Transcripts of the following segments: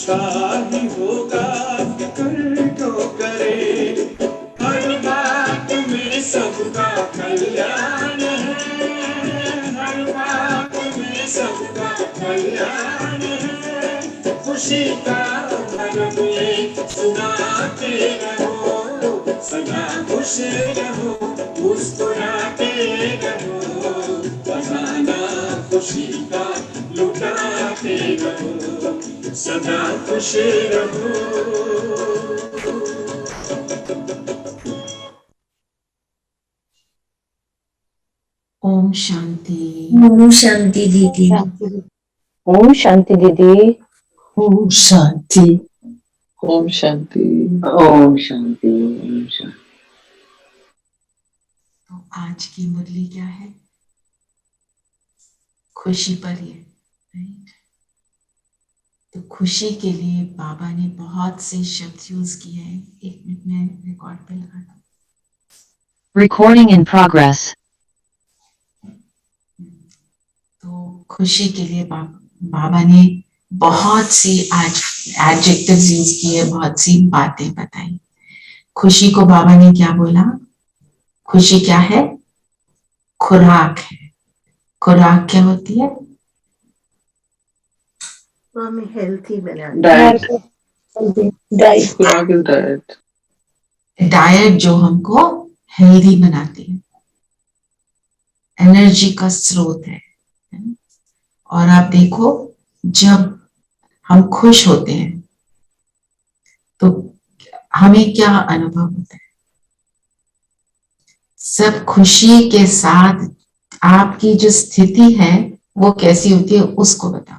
अच्छा ही होगा, फिक्र क्यों करे, हर बात में सबका कल्याण है, हर बात में सबका कल्याण है, खुशी का भरम ये सुनाते रहो, सदा खुश रहो, मुस्कुराते रहो, खजाना खुशी का लुटाते रहो, सदा खुश रहो। ओम शांति। ओम शांति दीदी। ओम शांति दीदी। ओम शांति। ओम शांति। ओम शांति। ओम शांति। तो आज की मुरली क्या है? खुशी पर ही है, राइट? तो खुशी के लिए बाबा ने बहुत से शब्द यूज किए हैं। 1 मिनट में रिकॉर्ड पे लगा था। Recording in progress. तो खुशी के लिए बाबा ने बहुत सी आज एडजेक्टिव्स यूज किए, बहुत सी बातें बताई। खुशी को बाबा ने क्या बोला? खुशी क्या है? खुराक है। खुराक क्या होती है? हमें हेल्थी बनाना। डाइट। डाइट। खुराक इज डाइट। डाइट जो हमको हेल्दी बनाती है, एनर्जी का स्रोत है। और आप देखो, जब हम खुश होते हैं तो हमें क्या अनुभव होता है? सब खुशी के साथ आपकी जो स्थिति है वो कैसी होती है, उसको बताओ।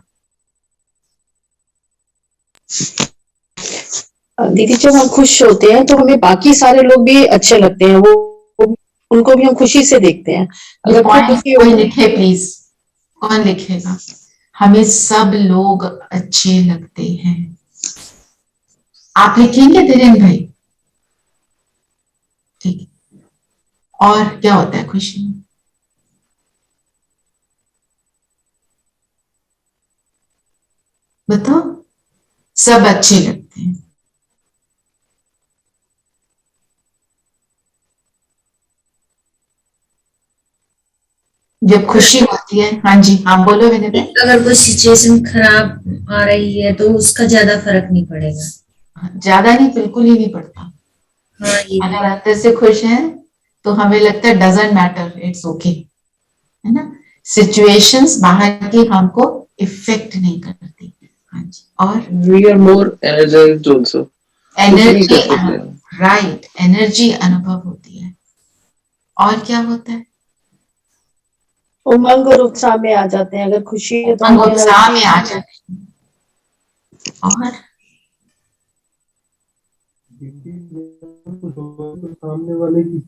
दीदी जब हम खुश होते हैं तो हमें बाकी सारे लोग भी अच्छे लगते हैं, वो उनको भी हम खुशी से देखते हैं। अगर कोई लिखे प्लीज, कौन लिखेगा? हमें सब लोग अच्छे लगते हैं। आप लिखेंगे धीरेन भाई? ठीक। और क्या होता है खुशी में? बताओ। सब अच्छे लगते हैं। जब खुशी होती है, हाँ जी, हाँ बोलो विनय भाई। अगर कोई सिचुएशन खराब आ रही है तो उसका ज्यादा फर्क नहीं पड़ेगा। ज्यादा नहीं, बिल्कुल ही नहीं पड़ता। हाँ, ये अगर अंदर से खुश हैं तो हमें लगता है डजंट मैटर, इट्स ओके, है ना? सिचुएशंस बाहर की हमको इफेक्ट नहीं करती। हाँ जी। और we are more energised also. Energy, right, energy अनुभव होती है। और क्या होता है? उमंग और उत्साह में आ जाते हैं। अगर खुशी है तो हम हमें उत्साह में आ जाते हैं। और सामने वाले की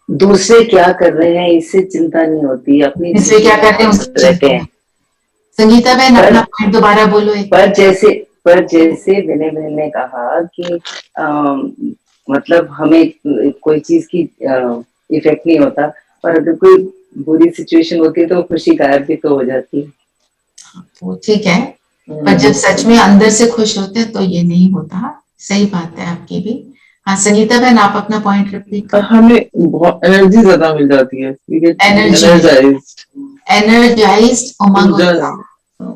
दूसरे क्या कर रहे हैं इससे चिंता नहीं होती, अपनी इससे क्या करते हैं उसकी चिंता है। संगीता बहन अपना पॉइंट दोबारा बोलो एक। पर जैसे विनय बहन ने कहा कि मतलब हमें कोई चीज की इफेक्ट नहीं होता, पर अगर कोई बुरी सिचुएशन होती है तो खुशी गायब भी तो हो जाती है। वो ठीक है, पर जब सच में अंदर से खुश होते हैं तो ये नहीं होता। सही बात है आपकी भी। हाँ संगीता बहन, आप अपना पॉइंट रिपीट करो। हमें बहुत एनर्जी ज्यादा मिल जाती है। एनर्जाइज्ड उमंग।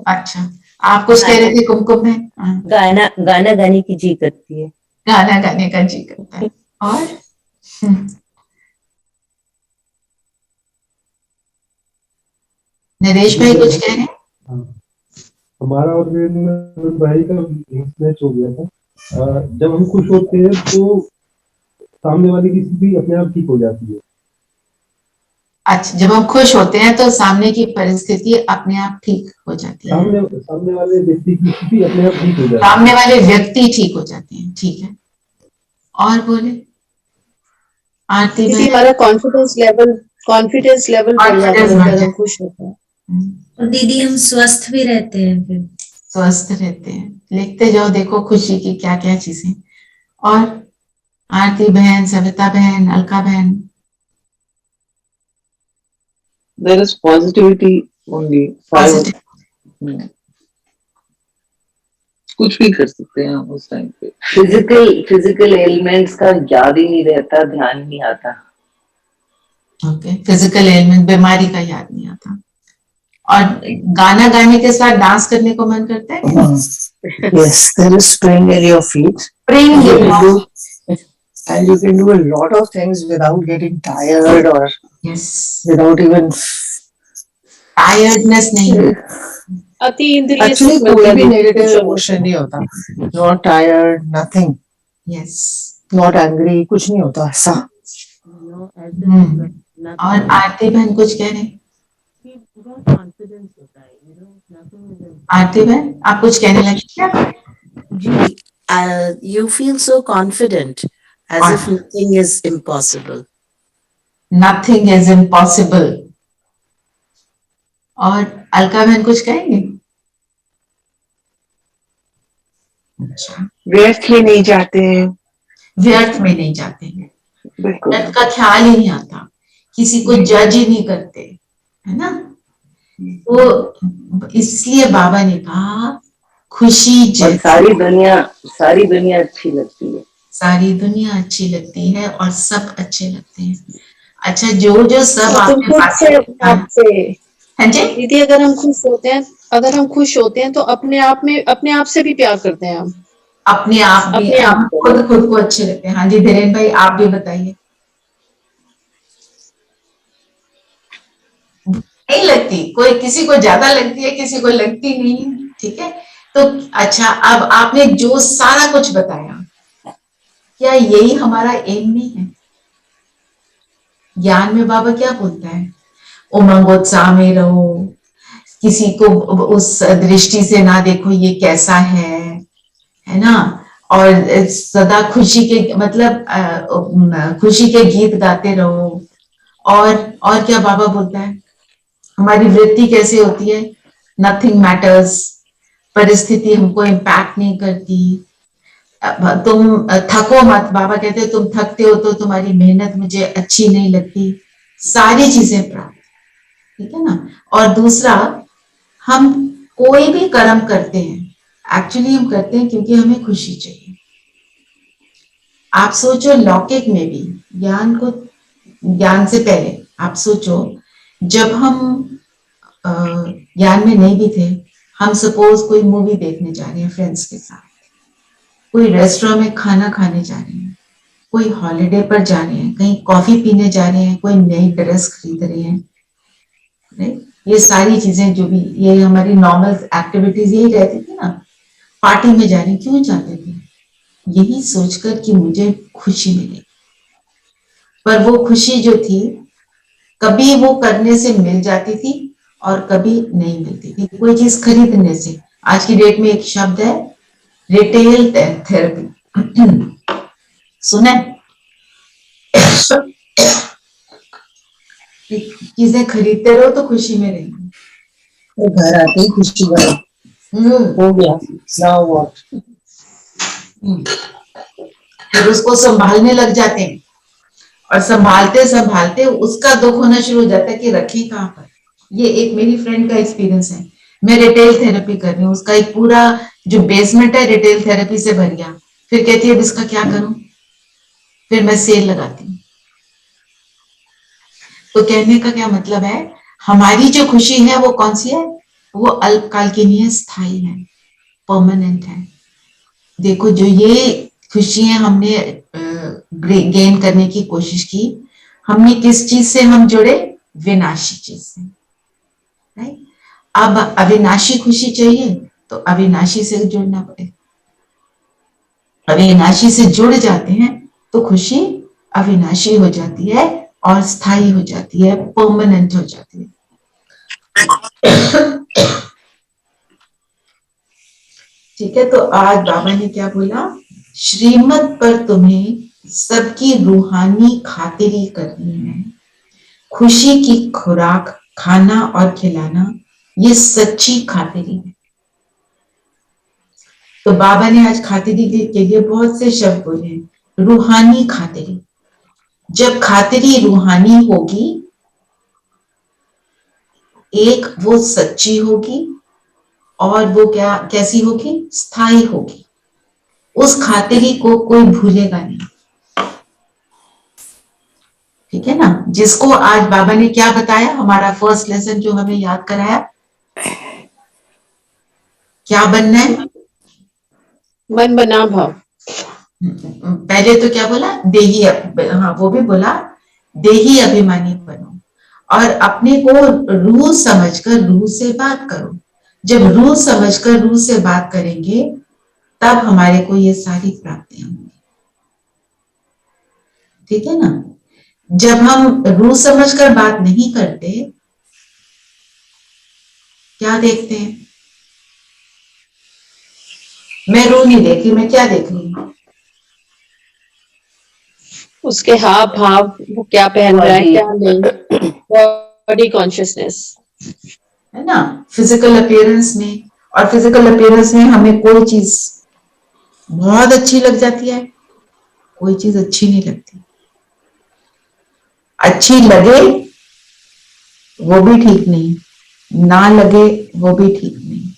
अच्छा, आप कुछ कह रहे थे कुमकुम बहन? गाना गाने की जी करती है। गाना गाने का जी करता है। और नरेश भाई कुछ कह रहे हैं? हमारा और भाई का मैच हो गया था। जब हम खुश होते हैं तो सामने वाले की स्थिति अपने आप ठीक हो जाती है। अच्छा, जब हम खुश होते हैं तो सामने की परिस्थिति अपने आप ठीक हो जाती है। सामने वाले व्यक्ति की स्थिति अपने आप ठीक हो जाती है। सामने वाले व्यक्ति ठीक हो जाते हैं, ठीक है। और बोले आरती भाई। हमारा कॉन्फिडेंस लेवल बढ़ जाता है जब हम खुश होते हैं। और दीदी हम स्वस्थ भी रहते हैं, फिर स्वस्थ रहते हैं। लिखते जाओ, देखो खुशी की क्या क्या चीजें। और आरती बहन, सविता बहन, अलका बहन। There is positivity only. Positive. कुछ भी कर सकते हैं हम उस टाइम पे। फिजिकल एलिमेंट्स का याद ही नहीं रहता, ध्यान नहीं आता। ओके, फिजिकल एलिमेंट, बीमारी का याद नहीं आता। और गाना गाने के साथ डांस करने को मन करता है। Yes, there is spring in your feet. Spring You in can your do, and you can do a lot of things without getting tired or yes, without even. Tiredness नहीं है। अति इंद्रिय Actually, सुख मिलता कोई है, भी खुश negative होने emotion नहीं होता. Not tired, nothing. Yes, Not angry, कुछ नहीं होता ऐसा. और आरती बहन कुछ कह रहे हैं? आरती बहन आप कुछ कहने लगे क्या? You feel so confident, as if nothing is impossible. Nothing is impossible. और अलका बहन कुछ कहेंगे? व्यर्थ में नहीं जाते हैं। व्यर्थ में नहीं जाते हैं, बिल्कुल। व्यर्थ का ख्याल ही नहीं आता, किसी को जज ही नहीं करते, है ना? तो इसलिए बाबा ने कहा खुशी और जैसी सारी दुनिया अच्छी लगती है। सारी दुनिया अच्छी लगती है और सब अच्छे लगते हैं। अच्छा, जो जो सब तुम आपने खुश पास थे किया, आपसे हाँ जी, दीदी, अगर हम खुश होते हैं तो अपने आप से भी प्यार करते हैं हम। अपने आप भी, अपने आप हम को। खुद को अच्छे लगते हैं। हाँ जी धीरेन भाई, आप भी बताइए। नहीं लगती, कोई किसी को ज्यादा लगती है, किसी को लगती नहीं है, ठीक है? तो अच्छा, अब आपने जो सारा कुछ बताया, क्या यही हमारा एम नहीं है? ज्ञान में बाबा क्या बोलता है? उमंगोत्साह में रहो, किसी को उस दृष्टि से ना देखो ये कैसा है ना? और सदा खुशी के मतलब खुशी के गीत गाते रहो। और क्या बाबा बोलता है? हमारी वृत्ति कैसे होती है? नथिंग मैटर्स, परिस्थिति हमको इम्पैक्ट नहीं करती। तुम थको मत, बाबा कहते हैं तुम थकते हो तो तुम्हारी मेहनत मुझे अच्छी नहीं लगती। सारी चीजें प्राप्त, ठीक है ना? और दूसरा, हम कोई भी कर्म करते हैं, एक्चुअली हम करते हैं क्योंकि हमें खुशी चाहिए। आप सोचो लौकिक में भी, ज्ञान से पहले आप सोचो, जब हम ज्ञान में नहीं भी थे, हम सपोज कोई मूवी देखने जा रहे हैं फ्रेंड्स के साथ, कोई रेस्टोरेंट में खाना खाने जा रहे हैं, कोई हॉलिडे पर जा रहे हैं, कहीं कॉफी पीने जा रहे हैं, कोई नई ड्रेस खरीद रहे हैं, राइट? ये सारी चीजें जो भी ये हमारी नॉर्मल एक्टिविटीज यही रहती थी ना। पार्टी में जा रहे हैं, क्यों जाते थे? यही सोचकर कि मुझे खुशी मिले। पर वो खुशी जो थी, कभी वो करने से मिल जाती थी और कभी नहीं मिलती थी। कोई चीज खरीदने से, आज की डेट में एक शब्द है रिटेल थेरेपी, सुने? चीजें खरीदते रहो तो खुशी में रहेंगे, तो घर आते ही खुशी बनी, हो गया, now what? फिर उसको संभालने लग जाते हैं और संभालते संभालते उसका दुख होना शुरू हो जाता है कि रखें कहाँ पर। ये एक मेरी फ्रेंड का एक्सपीरियंस है। मैं रिटेल थेरेपी कर रही हूँ, उसका एक पूरा जो बेसमेंट है रिटेल थेरेपी से भर गया। फिर कहती है अब इसका क्या करूं? फिर मैं सेल लगाती हूँ। तो कहने का क्या मतलब है, हमारी जो खुशी है वो कौन सी है? वो अल्पकाल की नहीं है, स्थायी है, परमानेंट है। देखो जो ये खुशियां हमने गेन करने की कोशिश की, हमने किस चीज से हम जुड़े? विनाशी चीज से, राइट? अब अविनाशी खुशी चाहिए तो अविनाशी से जुड़ना पड़ेगा। अविनाशी से जुड़ जाते हैं तो खुशी अविनाशी हो जाती है और स्थायी हो जाती है, परमानेंट हो जाती है। ठीक है, तो आज बाबा ने क्या बोला? श्रीमत पर तुम्हें सबकी रूहानी खातिरी करनी है। खुशी की खुराक खाना और खिलाना, ये सच्ची खातिरी है। तो बाबा ने आज खातिरी के लिए बहुत से शब्द बोले हैं। रूहानी खातिरी, जब खातिरी रूहानी होगी, एक वो सच्ची होगी और वो क्या कैसी होगी, स्थायी होगी। उस खातिरी को कोई भूलेगा नहीं, ठीक है ना। जिसको आज बाबा ने क्या बताया, हमारा फर्स्ट लेसन जो हमें याद कराया, क्या बनना है, मन बना भाव। पहले तो क्या बोला, देही, हाँ वो भी बोला, देही अभिमानी बनो और अपने को रूह समझकर रूह से बात करो। जब रूह समझकर रूह से बात करेंगे तब हमारे को ये सारी प्राप्तियां होंगी, ठीक है ना। जब हम रूह समझकर बात नहीं करते, क्या देखते हैं, मैं रूह नहीं देख रही, मैं क्या देख रही हूँ, उसके हाव भाव, वो क्या पहन रहा है क्या नहीं, बॉडी कॉन्शियसनेस, है ना, फिजिकल अपीयरेंस में। और फिजिकल अपीयरेंस में हमें कोई चीज बहुत अच्छी लग जाती है, कोई चीज अच्छी नहीं लगती। अच्छी लगे वो भी ठीक नहीं, ना लगे वो भी ठीक नहीं।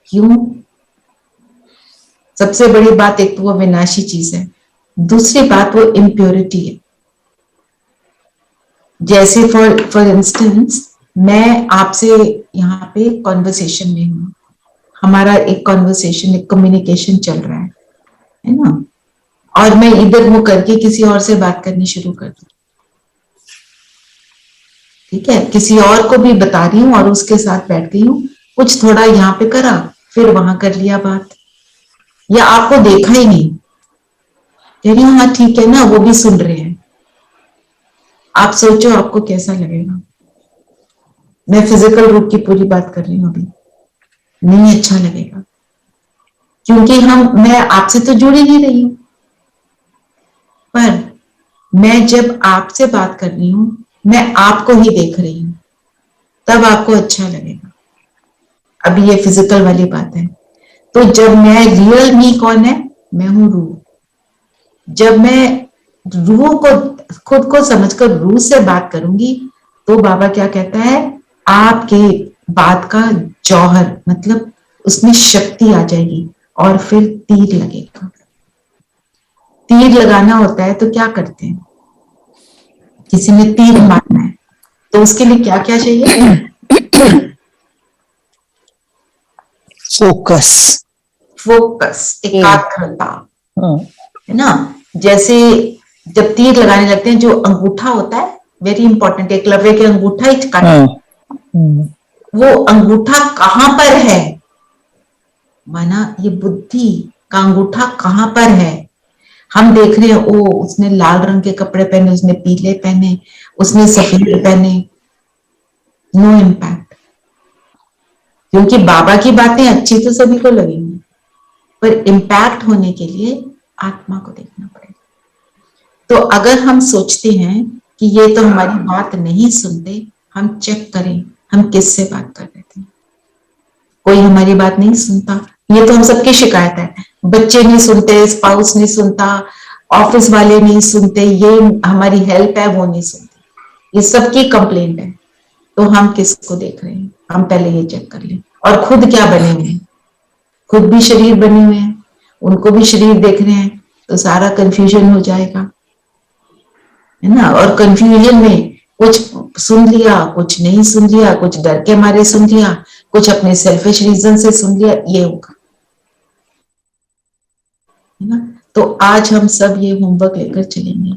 क्यों? सबसे बड़ी बात, एक तो वो विनाशी चीज है, दूसरी बात वो इम्प्योरिटी है। जैसे फॉर इंस्टेंस, मैं आपसे यहाँ पे कॉन्वर्सेशन में हूँ, हमारा एक कॉन्वर्सेशन, एक कम्युनिकेशन चल रहा है ना, और मैं इधर मुंह करके किसी और से बात करनी शुरू कर दूं, ठीक है, किसी और को भी बता रही हूँ और उसके साथ बैठ गई हूँ, कुछ थोड़ा यहाँ पे करा फिर वहां कर लिया बात, या आपको देखा ही नहीं, कह रही हाँ ठीक है ना, वो भी सुन रहे हैं। आप सोचो आपको कैसा लगेगा। मैं फिजिकल रूप की पूरी बात कर रही हूँ अभी, नहीं अच्छा लगेगा, क्योंकि मैं आपसे तो जुड़ ही नहीं रही हूं, पर मैं जब आपसे बात कर रही हूं, मैं आपको ही देख रही हूं, तब आपको अच्छा लगेगा। अभी ये फिजिकल वाली बात है। तो जब मैं रियल मी कौन है, मैं हूं रूह। जब मैं रूह को, खुद को समझकर रूह से बात करूंगी, तो बाबा क्या कहता है, आपके बात का जौहर, मतलब उसमें शक्ति आ जाएगी और फिर तीर लगेगा। तीर लगाना होता है तो क्या करते हैं, किसी ने तीर मारना है तो उसके लिए क्या क्या चाहिए, फोकस, फोकस, एकाग्रता, है ना। जैसे जब तीर लगाने लगते हैं, जो अंगूठा होता है, वेरी इंपॉर्टेंट, एकलव्य के अंगूठा ही काटा, वो अंगूठा कहां पर है, माना ये बुद्धि का अंगूठा कहां पर है। हम देख रहे हैं, ओ उसने लाल रंग के कपड़े पहने, उसने पीले पहने, उसने सफेद पहने, नो इम्पैक्ट, क्योंकि बाबा की बातें अच्छी तो सभी को लगेंगी, पर इम्पैक्ट होने के लिए आत्मा को देखना पड़ेगा। तो अगर हम सोचते हैं कि ये तो हमारी बात नहीं सुनते, हम चेक करें हम किससे बात कर रहे थे। कोई हमारी बात नहीं सुनता, ये तो हम सबकी शिकायत है, बच्चे नहीं सुनते, स्पाउस नहीं सुनता, ऑफिस वाले नहीं सुनते, ये हमारी हेल्प है वो नहीं सुनती, ये सबकी कंप्लेंट है। तो हम किसको देख रहे हैं, हम पहले ये चेक कर लें। और खुद क्या बने हुए हैं, खुद भी शरीर बने हुए हैं, उनको भी शरीर देख रहे हैं, तो सारा कंफ्यूजन हो जाएगा, है ना। और कंफ्यूजन में कुछ सुन लिया, कुछ नहीं सुन लिया, कुछ डर के मारे सुन लिया, कुछ अपने सेल्फिश रीजन से सुन लिया, ये होगा, है ना। तो आज हम सब ये होमवर्क लेकर चलेंगे,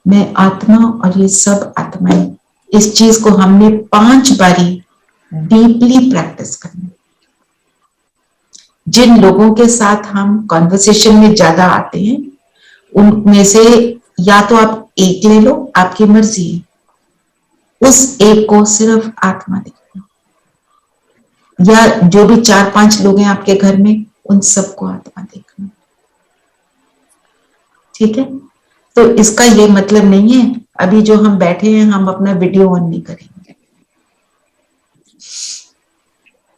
मैं आत्मा और ये सब आत्माएं, इस चीज को हमने 5 बारी डीपली प्रैक्टिस करनी। जिन लोगों के साथ हम कॉन्वर्सेशन में ज्यादा आते हैं, उनमें से या तो आप एक ले लो, आपकी मर्जी है, उस एक को सिर्फ आत्मा देखना, या जो भी 4-5 लोग हैं आपके घर में, उन सबको आत्मा देखना, ठीक है। तो इसका ये मतलब नहीं है अभी जो हम बैठे हैं हम अपना वीडियो ऑन नहीं करेंगे,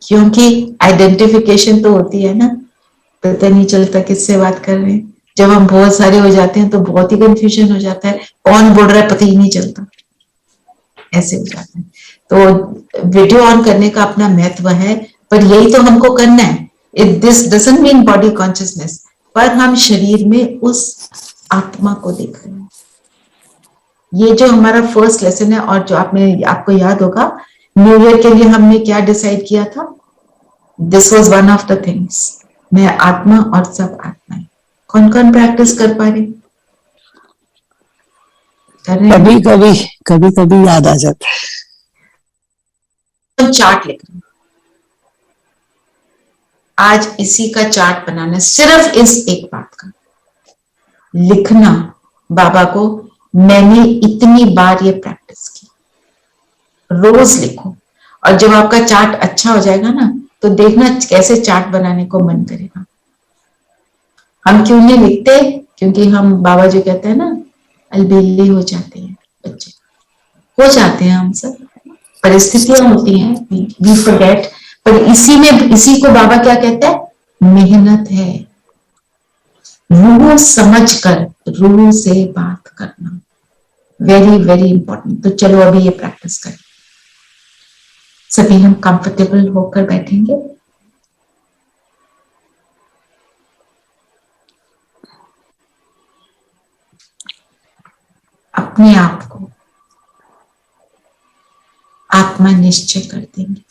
क्योंकि आइडेंटिफिकेशन तो होती है ना, पता नहीं चलता किससे बात कर रहे हैं। जब हम बहुत सारे हो जाते हैं तो बहुत ही कंफ्यूजन हो जाता है, कौन बोल रहा है पता ही नहीं चलता, ऐसे हो जाता है। तो वीडियो ऑन करने का अपना महत्व है, पर यही तो हमको करना है। This doesn't mean body consciousness, पर हम शरीर में उस आत्मा को देख रहे हैं। ये जो हमारा फर्स्ट लेसन है, और जो आपको याद होगा न्यू ईयर के लिए हमने क्या डिसाइड किया था, this was one of the things, मैं आत्मा और सब आत्माएं। कौन कौन प्रैक्टिस कर पा रहे? कभी कभी याद आ जाता है। चार्ट लिख रहे हैं, आज इसी का चार्ट बनाना है, सिर्फ इस एक बात का लिखना बाबा को, मैंने इतनी बार ये प्रैक्टिस की। रोज लिखो, और जब आपका चार्ट अच्छा हो जाएगा ना, तो देखना कैसे चार्ट बनाने को मन करेगा। हम क्यों नहीं लिखते? क्योंकि हम, बाबा जो कहते हैं ना, अलबेली हो जाते हैं बच्चे, हो जाते हैं हम सब, परिस्थितियां होती हैं, वी फॉरगेट। पर इसी को बाबा क्या कहते हैं? मेहनत है। रूह समझ कर रूह से बात करना, वेरी वेरी इंपॉर्टेंट। तो चलो अभी ये प्रैक्टिस करें। सभी हम कंफर्टेबल होकर बैठेंगे। अपने आप को आत्मा निश्चय कर देंगे।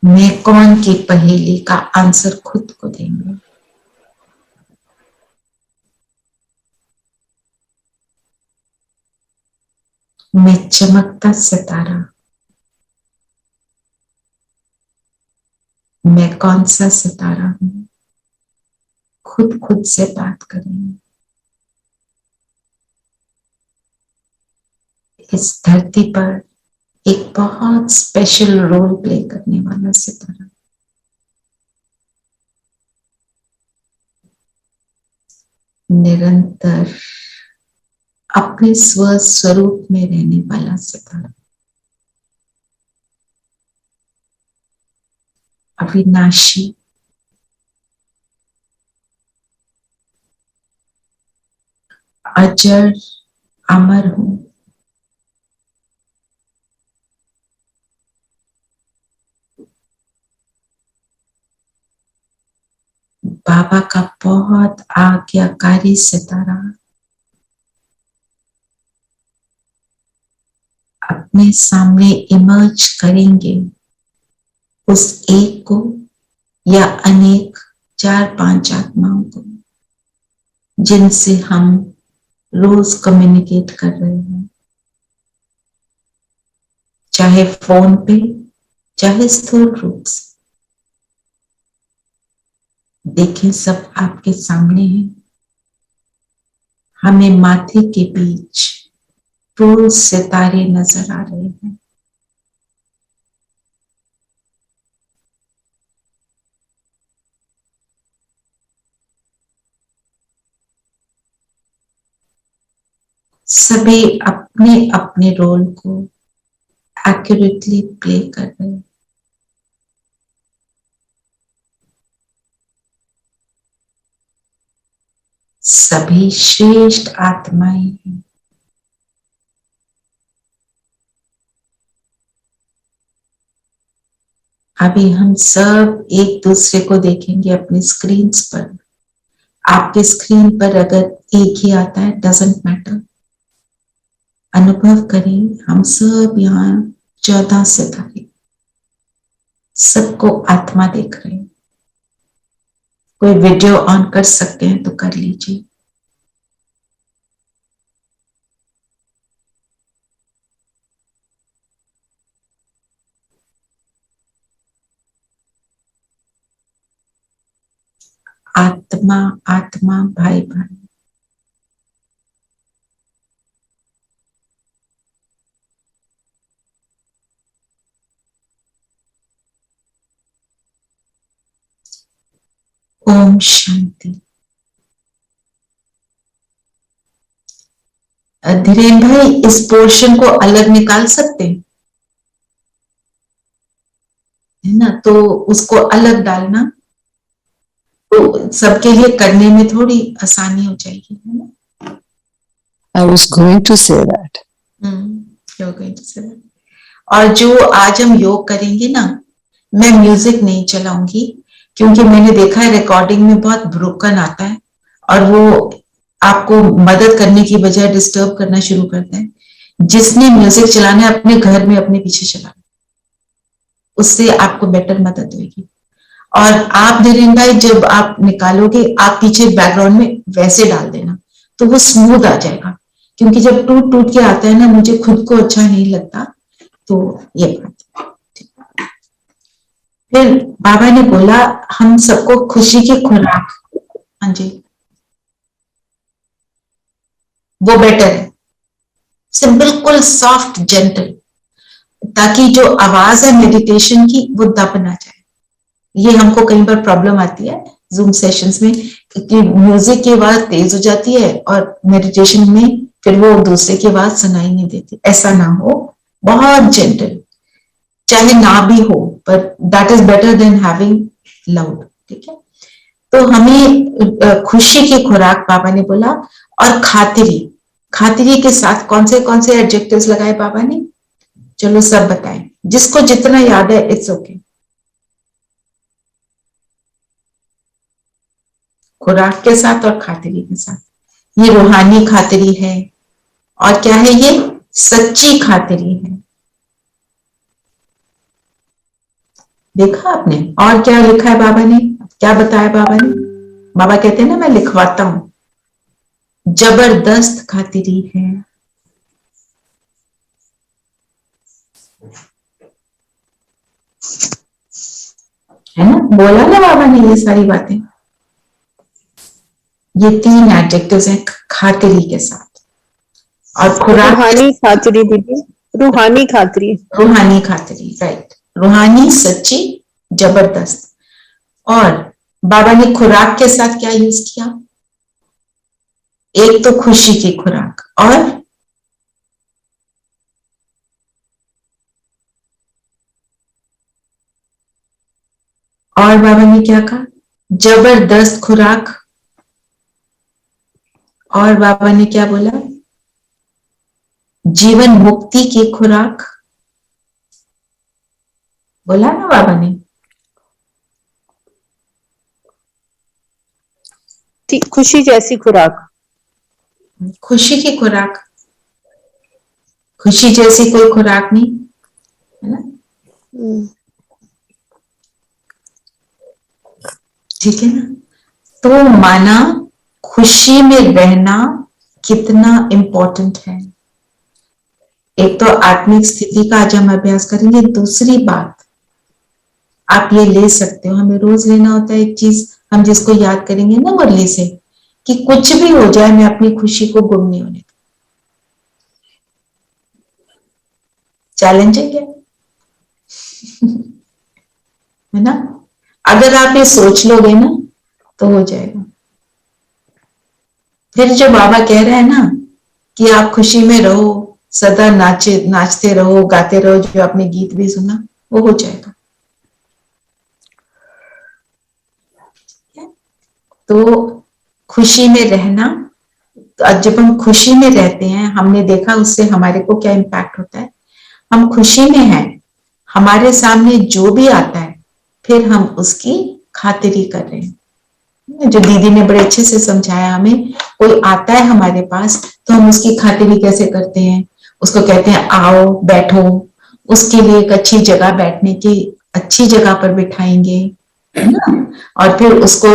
मैं कौन की पहेली का आंसर खुद को देंगे। मैं चमकता सितारा, मैं कौन सा सितारा हूं? खुद से बात करेंगे। इस धरती पर एक बहुत स्पेशल रोल प्ले करने वाला सितारा, निरंतर अपने स्वरूप में रहने वाला सितारा, अविनाशी, अजर अमर हूं। बाबा का बहुत आज्ञाकारी सितारा अपने सामने इमर्ज करेंगे, उस एक को या अनेक 4-5 आत्माओं को जिनसे हम रोज कम्युनिकेट कर रहे हैं, चाहे फोन पे, चाहे स्थूल रूप से। देखें, सब आपके सामने है। हमें माथे के बीच रोज सितारे नजर आ रहे हैं। सभी अपने अपने रोल को एक्यूरेटली प्ले कर रहे हैं। सभी श्रेष्ठ आत्माएं हैं। अभी हम सब एक दूसरे को देखेंगे अपनी स्क्रीन पर। आपके स्क्रीन पर अगर एक ही आता है, डजंट मैटर। अनुभव करें, हम सब यहाँ 14 सितारे, सबको आत्मा देख रहे हैं। कोई वीडियो ऑन कर सकते हैं तो कर लीजिए। आत्मा आत्मा, भाई भाई, ओम शांति। धीरेन्द्र भाई, इस पोर्शन को अलग निकाल सकते हैं, है ना? तो उसको अलग डालना, तो सबके लिए करने में थोड़ी आसानी हो जाएगी, है ना? I was going to say that. You're going to say that. और जो आज हम योग करेंगे ना, मैं म्यूजिक नहीं चलाऊंगी, क्योंकि मैंने देखा है रिकॉर्डिंग में बहुत ब्रोकन आता है और वो आपको मदद करने की बजाय डिस्टर्ब करना शुरू करता है। जिसने म्यूजिक चलाना है अपने घर में अपने पीछे चलाना, उससे आपको बेटर मदद होगी। और आप धीरेन्द्र भाई जब आप निकालोगे, आप पीछे बैकग्राउंड में वैसे डाल देना, तो वो स्मूथ आ जाएगा, क्योंकि जब टूट टूट के आता है ना, मुझे खुद को अच्छा नहीं लगता। तो ये बात। फिर बाबा ने बोला हम सबको खुशी की खुराक, हाँ जी, वो बेटर है, बिल्कुल सॉफ्ट जेंटल, ताकि जो आवाज है मेडिटेशन की वो दब ना जाए। ये हमको कई बार प्रॉब्लम आती है जूम सेशंस में, क्योंकि म्यूजिक की आवाज तेज हो जाती है और मेडिटेशन में फिर वो दूसरे की आवाज सुनाई नहीं देती। ऐसा ना हो, बहुत जेंटल, चाहे ना भी हो, पर that is better than having loud. ठीक है, तो हमें खुशी की खुराक बाबा ने बोला। और खातिरी, खातिरी के साथ कौन से एडजेक्टिव्स लगाए बाबा ने? चलो सब बताएं, जिसको जितना याद है, इट्स ओके। खुराक के साथ और खातिरी के साथ, ये रूहानी खातिरी है। और क्या है ये? सच्ची खातिरी है। देखा आपने? और क्या लिखा है बाबा ने, क्या बताया बाबा ने? बाबा कहते हैं ना मैं लिखवाता हूं, जबरदस्त खातिरी है। है ना, बोला ना बाबा ने ये सारी बातें। ये 3 एडजेक्टिव्स हैं खातिरी के साथ। और खुराक, रूहानी खातिरी दीदी, रूहानी खातिरी, रूहानी खातिरी, राइट, रूहानी, सच्ची, जबरदस्त। और बाबा ने खुराक के साथ क्या यूज किया? एक तो खुशी की खुराक, और बाबा ने क्या कहा? जबरदस्त खुराक। और बाबा ने क्या बोला? जीवन मुक्ति की खुराक। बोला ना बाबा ने? खुशी जैसी खुराक, खुशी की खुराक, खुशी जैसी कोई खुराक नहीं, है ना? ठीक है ना? तो माना खुशी में रहना कितना इंपॉर्टेंट है। एक तो आत्मिक स्थिति का आज हम अभ्यास करेंगे। दूसरी बात, आप ये ले सकते हो, हमें रोज लेना होता है एक चीज, हम जिसको याद करेंगे ना मुरली से, कि कुछ भी हो जाए मैं अपनी खुशी को गुम नहीं होने दूं। चैलेंजिंग है ना? अगर आप ये सोच लोगे ना तो हो जाएगा। फिर जो बाबा कह रहे हैं ना कि आप खुशी में रहो, सदा नाचते रहो, गाते रहो, जो आपने गीत भी सुना, वो हो जाएगा। तो खुशी में रहना, जब हम खुशी में रहते हैं, हमने देखा उससे हमारे को क्या इम्पैक्ट होता है। हम खुशी में हैं, हमारे सामने जो भी आता है फिर हम उसकी खातिरी कर रहे हैं। जो दीदी ने बड़े अच्छे से समझाया हमें, कोई आता है हमारे पास तो हम उसकी खातिरी कैसे करते हैं? उसको कहते हैं आओ बैठो, उसके लिए एक अच्छी जगह, बैठने की अच्छी जगह पर बिठाएंगे, है ना? और फिर उसको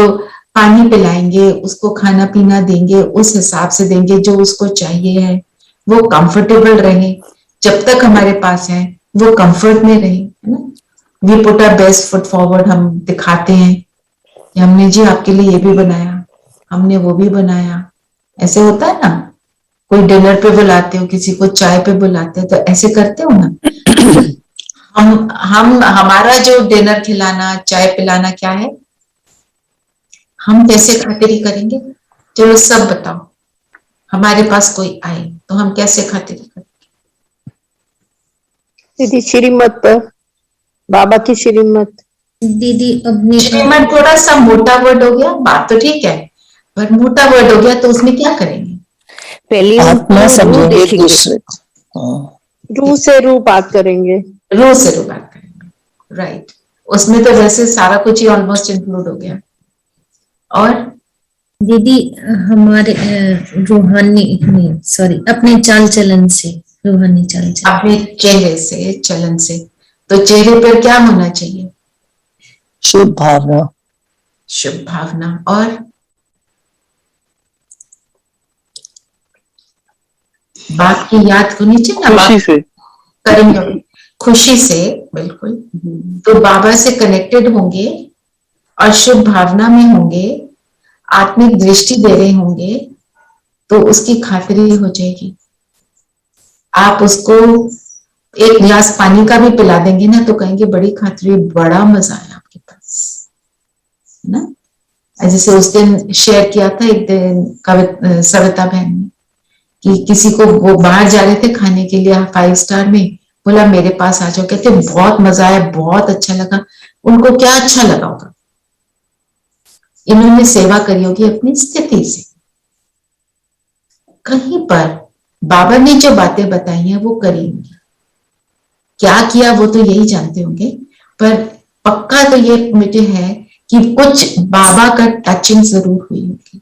पानी पिलाएंगे, उसको खाना पीना देंगे, उस हिसाब से देंगे जो उसको चाहिए है। वो कंफर्टेबल रहे, जब तक हमारे पास है वो कंफर्ट में रहे, है ना? We put our best foot forward, हम दिखाते हैं कि हमने जी आपके लिए ये भी बनाया, हमने वो भी बनाया। ऐसे होता है ना, कोई डिनर पे बुलाते हो, किसी को चाय पे बुलाते हो, तो ऐसे करते हो ना। हम हमारा जो डिनर खिलाना, चाय पिलाना क्या है? हम कैसे खातिरी करेंगे? चलो सब बताओ, हमारे पास कोई आए तो हम कैसे खातिरी करेंगे? दीदी श्रीमत पर, बाबा की श्रीमत, दीदी अपने श्रीमत थोड़ा सा मोटा वर्ड हो गया, बात तो ठीक है, पर मोटा वर्ड हो गया तो उसमें क्या करेंगे? पहले आत्मा समझेंगे देखेंगे, दूसरे को। हाँ। रू से रू बात करेंगे। रो से रो बात करेंगे, राइट। उसमें तो वैसे सारा कुछ ही ऑलमोस्ट इंक्लूड हो गया। और दीदी हमारे रूहानी नहीं, सॉरी, अपने चाल चलन से, रूहानी चाल चलन, अपने चेहरे से, चलन से, तो चेहरे पर क्या होना चाहिए? शुभ भावना, शुभ भावना। और बात की याद होनी चाहिए ना, खुशी से, करेंगे खुशी से, बिल्कुल। तो बाबा से कनेक्टेड होंगे और शुभ भावना में होंगे, आत्मिक दृष्टि दे रहे होंगे, तो उसकी खातिरी हो जाएगी। आप उसको एक गिलास पानी का भी पिला देंगे ना तो कहेंगे बड़ी खातिरी, बड़ा मजा आया आपके पास, है ना। जैसे उस दिन शेयर किया था एक दिन सविता बहन ने कि किसी को, वो बाहर जा रहे थे खाने के लिए 5 स्टार में, बोला मेरे पास आ जाओ, कहते बहुत मजा आया, बहुत अच्छा लगा। उनको क्या अच्छा लगा होगा? इन्होंने सेवा करी होगी अपनी स्थिति से। कहीं पर बाबा ने जो बातें बताई हैं वो करी होंगी, क्या किया वो तो यही जानते होंगे, पर पक्का तो ये मुझे है कि कुछ बाबा का टचिंग जरूर हुई होगी।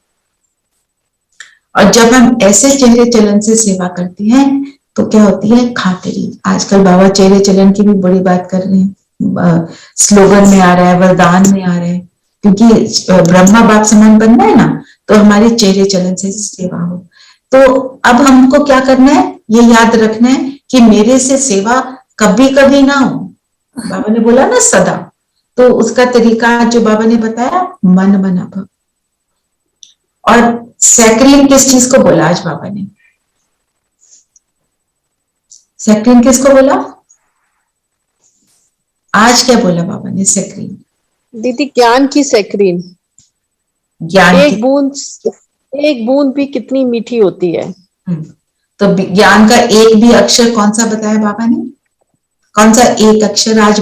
और जब हम ऐसे चेहरे चलन से सेवा करते हैं तो क्या होती है? खातिरी। आजकल बाबा चेहरे चलन की भी बड़ी बात कर रहे हैं, स्लोगन में आ रहा है, वरदान में आ रहा है, क्योंकि ब्रह्मा बाप समान बनना है ना, तो हमारे चेहरे चलन से सेवा हो। तो अब हमको क्या करना है? ये याद रखना है कि मेरे से सेवा कभी कभी ना हो, बाबा ने बोला ना सदा, तो उसका तरीका जो बाबा ने बताया, मन मना भव। और सैक्रिन किस चीज को बोला आज बाबा ने? सैक्रिन किसको बोला आज? क्या बोला बाबा ने? सैक्रिन दीदी ज्ञान की सैक्रीन, ज्ञान एक बूंद भी कितनी मीठी होती है। तो ज्ञान का एक भी अक्षर कौन सा बताया बाबा ने? कौन सा एक अक्षर आज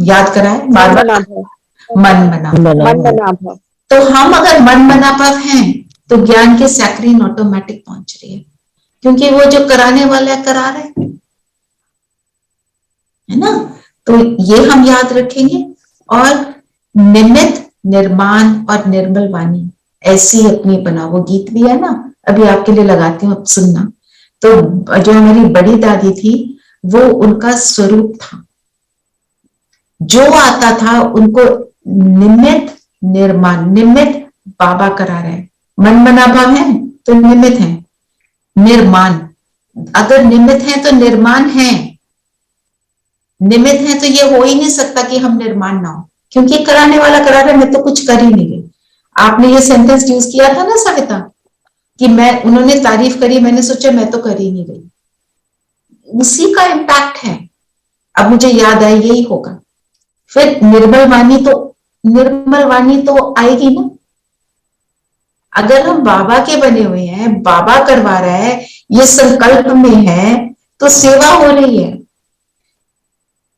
याद कराए बार बार? मन मना भव। तो हम अगर मन मना भव हैं तो ज्ञान के सैक्रिन ऑटोमेटिक पहुंच रही है, क्योंकि वो जो कराने वाला है करा रहे है ना। तो ये हम याद रखेंगे। और निमित्त, निर्माण और निर्मल वाणी, ऐसी अपनी बना, वो गीत भी है ना, अभी आपके लिए लगाती हूँ, अब सुनना। तो जो हमारी बड़ी दादी थी वो उनका स्वरूप था, जो आता था उनको निमित्त निर्माण, निमित्त बाबा करा रहे हैं, मन मना भाव है तो निमित्त है, निर्माण, अगर निमित्त है तो निर्माण है, निमित्त है तो ये हो ही नहीं सकता कि हम निर्माण ना हो, क्योंकि कराने वाला करा रहा है, मैं तो कुछ कर ही नहीं रही। आपने ये सेंटेंस यूज किया था ना सविता, कि मैं, उन्होंने तारीफ करी, मैंने सोचा मैं तो कर ही नहीं रही, उसी का इम्पैक्ट है। अब मुझे याद आया यही होगा। फिर निर्मल वाणी तो आएगी ना, अगर हम बाबा के बने हुए हैं, बाबा करवा रहा है, ये संकल्प में है, तो सेवा हो रही है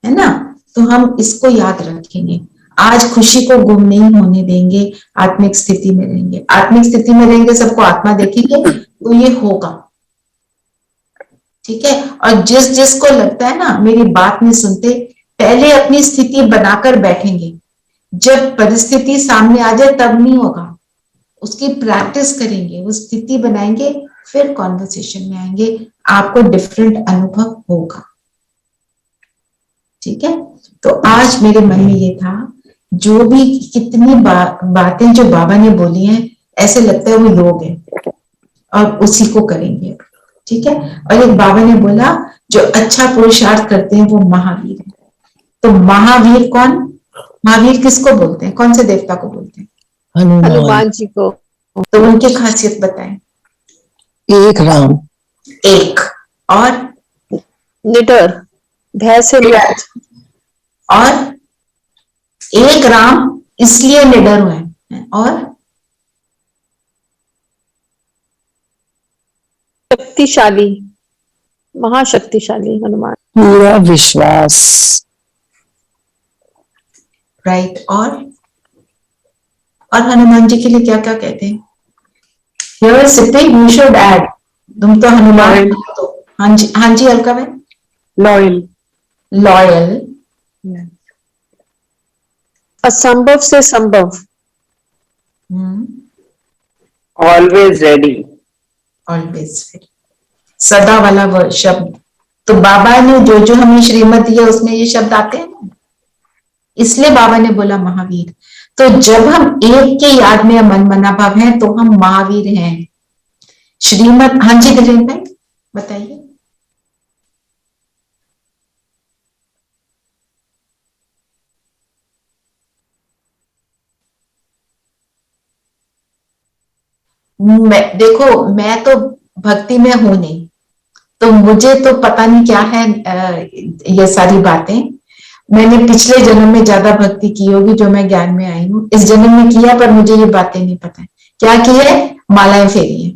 ना। तो हम इसको याद रखेंगे, आज खुशी को गुम नहीं होने देंगे, आत्मिक स्थिति में रहेंगे, आत्मिक स्थिति में रहेंगे, सबको आत्मा देखेंगे तो ये होगा, ठीक है। और जिस जिसको लगता है ना मेरी बात नहीं सुनते, पहले अपनी स्थिति बनाकर बैठेंगे, जब परिस्थिति सामने आ जाए तब नहीं होगा, उसकी प्रैक्टिस करेंगे, वो स्थिति बनाएंगे, फिर कॉन्वर्सेशन में आएंगे, आपको डिफरेंट अनुभव होगा, ठीक है। तो आज मेरे मन में ये था, जो भी कितनी बातें जो बाबा ने बोली हैं, ऐसे लगता है वो योग है और उसी को करेंगे, ठीक है। और एक बाबा ने बोला जो अच्छा पुरुषार्थ करते हैं वो महावीर है। तो महावीर कौन? महावीर किसको बोलते हैं? कौन से देवता को बोलते हैं? हनुमान जी को। तो उनकी खासियत बताएं। एक राम, एक, और निडर, भय से मुक्त, और एक राम इसलिए निडर हुए हैं, और शक्तिशाली, महाशक्तिशाली हनुमान। पूरा विश्वास, राइट। और हनुमान जी के लिए क्या क्या कहते हैं? Here sitting, you should add. तुम तो हनुमान तो हाँ जी अलका बहन। लॉयल। लॉयल। असंभव से संभव। Always ready. Always ready. सदा वाला वो शब्द तो बाबा ने जो हमें श्रीमत दिया उसमें ये शब्द आते हैं ना, इसलिए बाबा ने बोला महावीर। तो जब हम एक के याद में मन मना भाव हैं तो हम महावीर हैं। श्रीमत। हाँ जी गजेंद्र भाई बताइए। देखो मैं तो भक्ति में हूं नहीं, तो मुझे तो पता नहीं क्या है ये सारी बातें। मैंने पिछले जन्म में ज्यादा भक्ति की होगी जो मैं ज्ञान में आई हूँ, इस जन्म में किया पर मुझे ये बातें नहीं पता है। क्या की है? मालाएं फेरी है,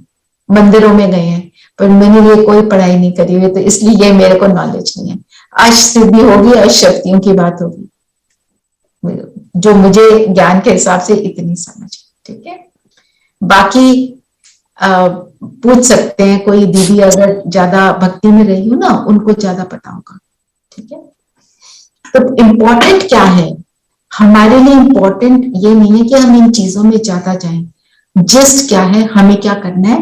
मंदिरों में गए हैं, पर मैंने ये कोई पढ़ाई नहीं करी हुई, तो इसलिए ये मेरे को नॉलेज नहीं है। अष्ट सिद्धि होगी, अष्ट शक्तियों की बात होगी, जो मुझे ज्ञान के हिसाब से इतनी समझ है। ठीक है, बाकी पूछ सकते हैं कोई दीदी अगर ज्यादा भक्ति में रही हो ना, उनको ज्यादा पता होगा। ठीक है, तो इम्पोर्टेंट क्या है हमारे लिए? इम्पोर्टेंट ये नहीं है कि हम इन चीजों में ज्यादा जाएं। जस्ट क्या है, हमें क्या करना है?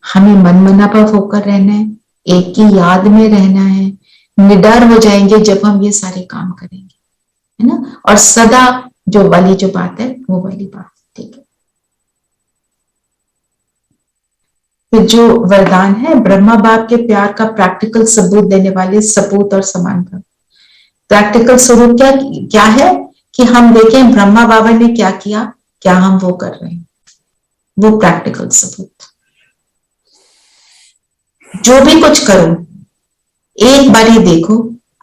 हमें मन मनाभाव होकर रहना है, एक की याद में रहना है, निडर हो जाएंगे जब हम ये सारे काम करेंगे, है ना। और सदा जो वाली जो बात है वो वाली बात। ठीक है, तो जो वरदान है ब्रह्मा बाप के प्यार का प्रैक्टिकल सबूत देने वाले सपूत और समान भाव। प्रैक्टिकल स्वरूप क्या है कि हम देखें ब्रह्मा बाबा ने क्या किया, क्या हम वो कर रहे हैं, वो प्रैक्टिकल सबूत। जो भी कुछ करो एक बार ही देखो,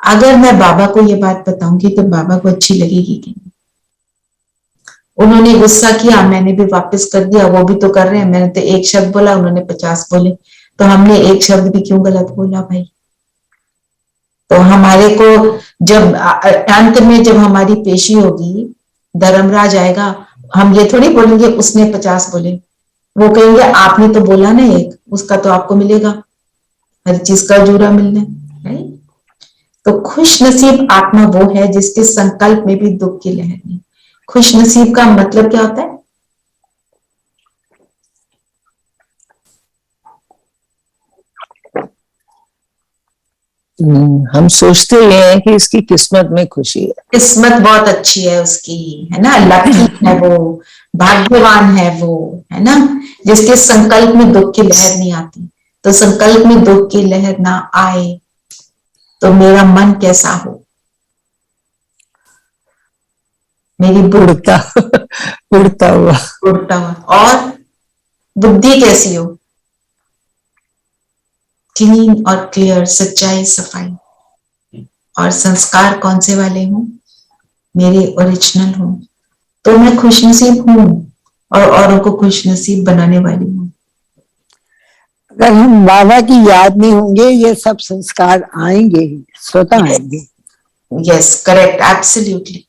अगर मैं बाबा को ये बात बताऊंगी तो बाबा को अच्छी लगेगी कि नहीं? उन्होंने गुस्सा किया, मैंने भी वापस कर दिया, वो भी तो कर रहे हैं। मैंने तो एक शब्द बोला, उन्होंने 50 बोले, तो हमने एक शब्द भी क्यों गलत बोला भाई? तो हमारे को जब अंत में जब हमारी पेशी होगी, धर्मराज आएगा, हम ये थोड़ी बोलेंगे उसने 50 बोले, वो कहेंगे आपने तो बोला ना एक, उसका तो आपको मिलेगा, हर चीज का अजूरा मिलना है। तो खुश नसीब आत्मा वो है जिसके संकल्प में भी दुख की लहर नहीं। खुश नसीब का मतलब क्या होता है? हम सोचते ये हैं कि इसकी किस्मत में खुशी है, किस्मत बहुत अच्छी है उसकी, है ना, लकी है वो, भाग्यवान है वो, है ना, जिसके संकल्प में दुख की लहर नहीं आती। तो संकल्प में दुख की लहर ना आए तो मेरा मन कैसा हो, मेरी उड़ता उड़ता हुआ और बुद्धि कैसी हो, क्लीन और क्लियर, सच्चाई सफाई। और संस्कार कौन से वाले हों? मेरे ओरिजिनल हों। तो मैं खुशनसीब हूं और औरों को खुशनसीब बनाने वाली हूं। अगर हम बाबा की याद नहीं होंगे ये सब संस्कार आएंगे ही, स्वतः आएंगे। Yes correct, absolutely.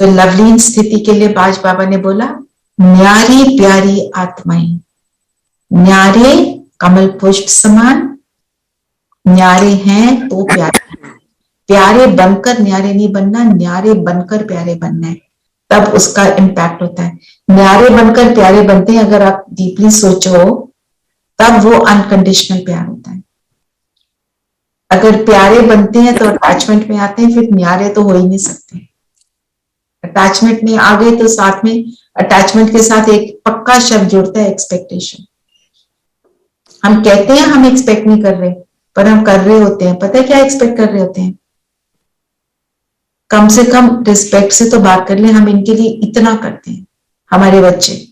तो लवलीन स्थिति के लिए बाज बाबा ने बोला, न्यारी प्यारी आत्माएं, न्यारे कमल पुष्प समान, न्यारे हैं तो प्यारे, प्यारे बनकर न्यारे नहीं बनना, न्यारे बनकर प्यारे बनना है, तब उसका इम्पैक्ट होता है। न्यारे बनकर प्यारे बनते हैं, अगर आप डीपली सोचो तब वो अनकंडीशनल प्यार होता है। अगर प्यारे बनते हैं तो अटैचमेंट में आते हैं, फिर न्यारे तो हो ही नहीं सकते। अटैचमेंट में आ गए तो साथ में अटैचमेंट के साथ एक पक्का शब्द जुड़ता है, एक्सपेक्टेशन। हम कहते हैं हम एक्सपेक्ट नहीं कर रहे, पर हम कर रहे होते हैं। पता है क्या एक्सपेक्ट कर रहे होते हैं? कम से कम रिस्पेक्ट से तो बात कर ले, हम इनके लिए इतना करते हैं, हमारे बच्चे,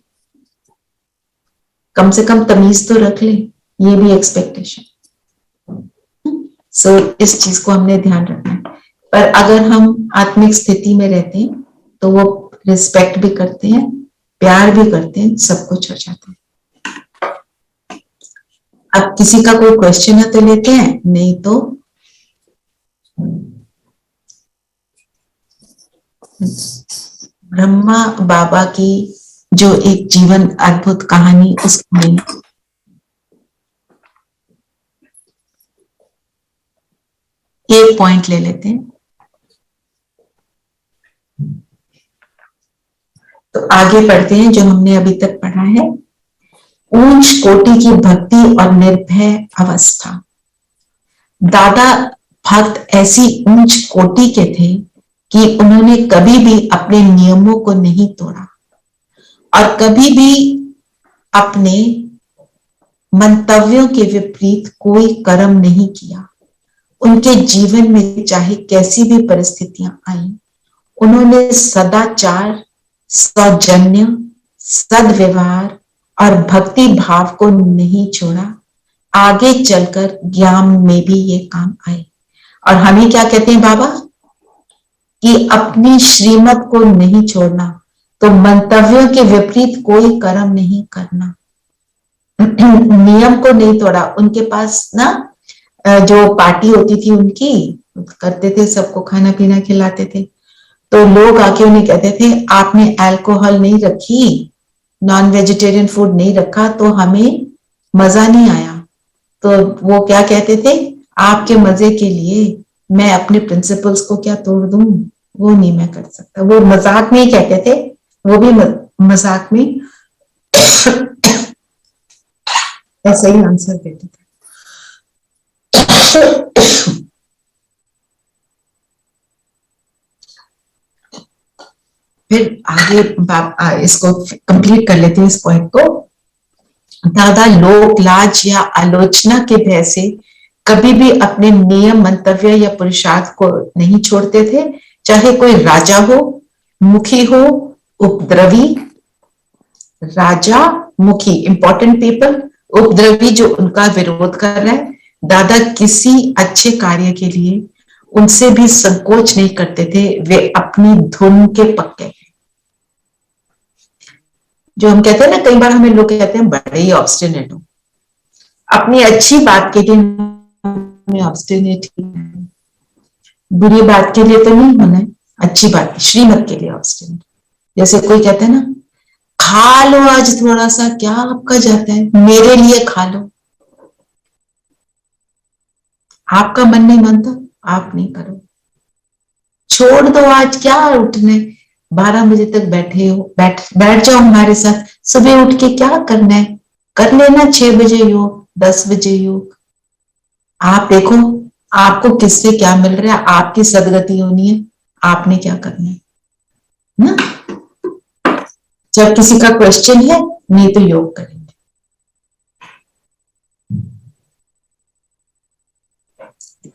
कम से कम तमीज तो रख ले, ये भी एक्सपेक्टेशन। सो इस चीज को हमने ध्यान रखना है। पर अगर हम आत्मिक स्थिति में रहते हैं तो वो रिस्पेक्ट भी करते हैं, प्यार भी करते हैं, सब कुछ हो जाता है। अब किसी का कोई क्वेश्चन है तो लेते हैं, नहीं तो ब्रह्मा बाबा की जो एक जीवन अद्भुत कहानी, उसमें एक पॉइंट ले लेते हैं। तो आगे पढ़ते हैं जो हमने अभी तक पढ़ा है। ऊंच कोटि की भक्ति और निर्भय अवस्था। दादा भक्त ऐसी ऊंच कोटि के थे कि उन्होंने कभी भी अपने नियमों को नहीं तोड़ा और कभी भी अपने मंतव्यों के विपरीत कोई कर्म नहीं किया। उनके जीवन में चाहे कैसी भी परिस्थितियां आई, उन्होंने सदाचार, सौजन्य, सद्व्यवहार और भक्ति भाव को नहीं छोड़ा। आगे चलकर ज्ञान में भी ये काम आए। और हमें क्या कहते हैं बाबा कि अपनी श्रीमत को नहीं छोड़ना, तो मंतव्यों के विपरीत कोई कर्म नहीं करना, नियम को नहीं तोड़ा। उनके पास ना जो पार्टी होती थी उनकी, करते थे, सबको खाना पीना खिलाते थे, तो लोग आके उन्हें कहते थे आपने अल्कोहल नहीं रखी, नॉन वेजिटेरियन फूड नहीं रखा तो हमें मजा नहीं आया। तो वो क्या कहते थे, आपके मजे के लिए मैं अपने प्रिंसिपल्स को क्या तोड़ दूं, वो नहीं मैं कर सकता। वो मजाक में ही कहते थे, वो भी मजाक में ऐसा ही आंसर देते थे। फिर आगे इसको कंप्लीट कर लेते हैं इस पॉइंट को। दादा लोक लाज या आलोचना के भय से कभी भी अपने नियम, मंतव्य या पुरुषार्थ को नहीं छोड़ते थे। चाहे कोई राजा हो, मुखी हो, उपद्रवी, राजा, मुखी इंपॉर्टेंट पीपल, उपद्रवी जो उनका विरोध कर रहा है, दादा किसी अच्छे कार्य के लिए उनसे भी संकोच नहीं करते थे। वे अपनी धुन के पक्के। जो हम कहते हैं ना, कई बार हमें लोग कहते हैं बड़े ही ऑब्स्टिनेट हो, अपनी अच्छी बात के लिए ऑब्स्टिनेट, बुरी बात के लिए तो नहीं होना है, अच्छी बात श्रीमत के लिए ऑब्स्टिनेट। जैसे कोई कहता है ना, खा लो आज थोड़ा सा, क्या आपका जाता है, मेरे लिए खा लो। आपका मन नहीं मानता, आप नहीं करो, छोड़ दो आज, क्या उठने 12 बजे तक बैठे हो, बैठ जाओ हमारे साथ, सुबह उठ के क्या करना है, कर लेना 6 बजे योग, 10 बजे योग। आप देखो आपको किससे क्या मिल रहा है, आपकी सदगति होनी है, आपने क्या करना है ना। जब किसी का क्वेश्चन है, नहीं तो योग करेंगे।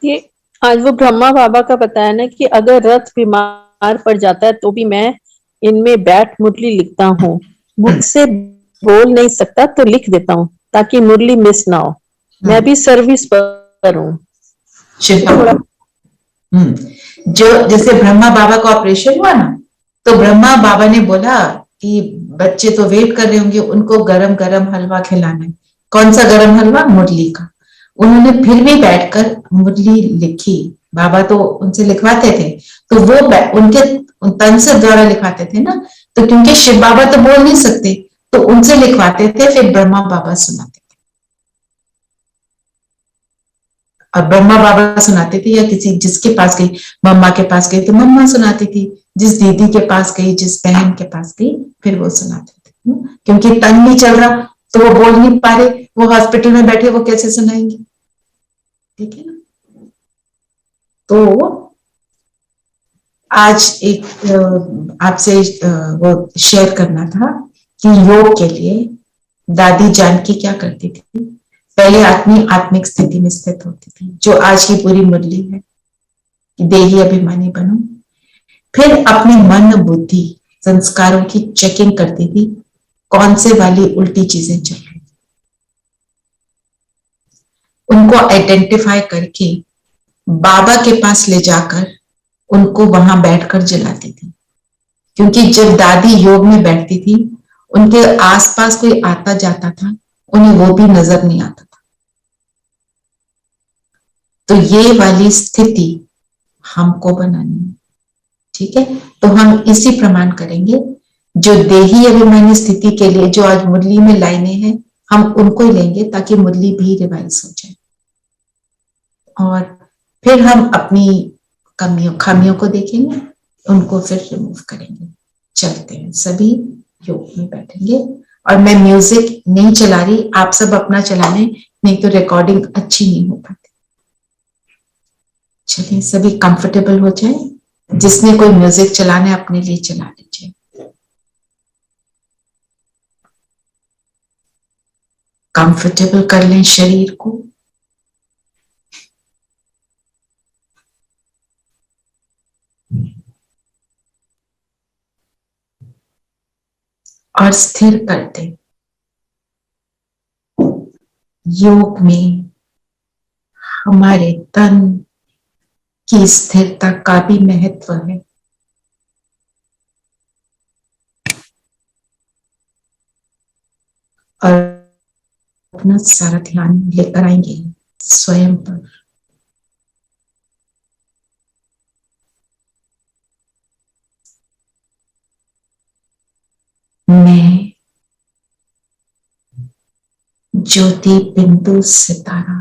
ये आज वो ब्रह्मा बाबा का बताया ना कि अगर रथ बीमार पड़ जाता है तो भी मैं इनमें बैठ मुरली लिखता हूँ, मुझसे बोल नहीं सकता तो लिख देता हूँ ताकि मुरली मिस ना हो, मैं भी सर्विस पर हूँ। जो जैसे ब्रह्मा बाबा का ऑपरेशन हुआ ना, तो ब्रह्मा बाबा ने बोला कि बच्चे तो वेट कर रहे होंगे, उनको गरम गरम हलवा खिलाना है। कौन सा गरम हलवा, मुरली का। उन्होंने फिर भी बैठकर मुरली लिखी। बाबा तो उनसे लिखवाते थे, तो वो उनके तन से द्वारा लिखवाते थे ना, तो क्योंकि शिव बाबा तो बोल नहीं सकते, तो उनसे लिखवाते थे, फिर ब्रह्मा बाबा सुनाते थे। और ब्रह्मा बाबा सुनाते थे या किसी जिसके पास गई, मम्मा के पास गई तो मम्मा सुनाती थी, जिस दीदी के पास गई, जिस बहन के पास गई, फिर वो सुनाते थे। क्योंकि तन नहीं चल रहा तो वो बोल नहीं पा रहे, वो हॉस्पिटल में बैठे, वो कैसे सुनाएंगे, ठीक है ना। तो आज एक आपसे वो शेयर करना था कि योग के लिए दादी जानकी क्या करती थी। पहले आदमी आत्मिक स्थिति में स्थित होती थी, जो आज की पूरी मुरली है कि देही अभिमानी बनो। फिर अपने मन, बुद्धि, संस्कारों की चेकिंग करती थी, कौन से वाली उल्टी चीजें चल रही, उनको आइडेंटिफाई करके बाबा के पास ले जाकर उनको वहां बैठकर जलाती थी। क्योंकि जब दादी योग में बैठती थी, उनके आसपास कोई आता जाता था, उन्हें वो भी नजर नहीं आता था। तो ये वाली स्थिति हमको बनानी है, ठीक है, तो हम इसी प्रमाण करेंगे। जो देही अभिमानी स्थिति के लिए जो आज मुरली में लाइनें हैं, हम उनको ही लेंगे ताकि मुरली भी रिवाइज हो जाए, और फिर हम अपनी खामियों को देखेंगे, उनको फिर रिमूव करेंगे। चलते हैं, सभी योग में बैठेंगे, और मैं म्यूजिक नहीं चला रही, आप सब अपना चला लें, नहीं तो रिकॉर्डिंग अच्छी नहीं हो पाती। चलिए सभी कंफर्टेबल हो जाए, जिसने कोई म्यूजिक चलाना है अपने लिए चला लीजिए। कंफर्टेबल कर लें शरीर को, और स्थिर कर दें। योग में हमारे तन की स्थिरता का भी महत्व है। और अपना सारा ध्यान लेकर आएंगे स्वयं पर। मैं ज्योति बिंदु सितारा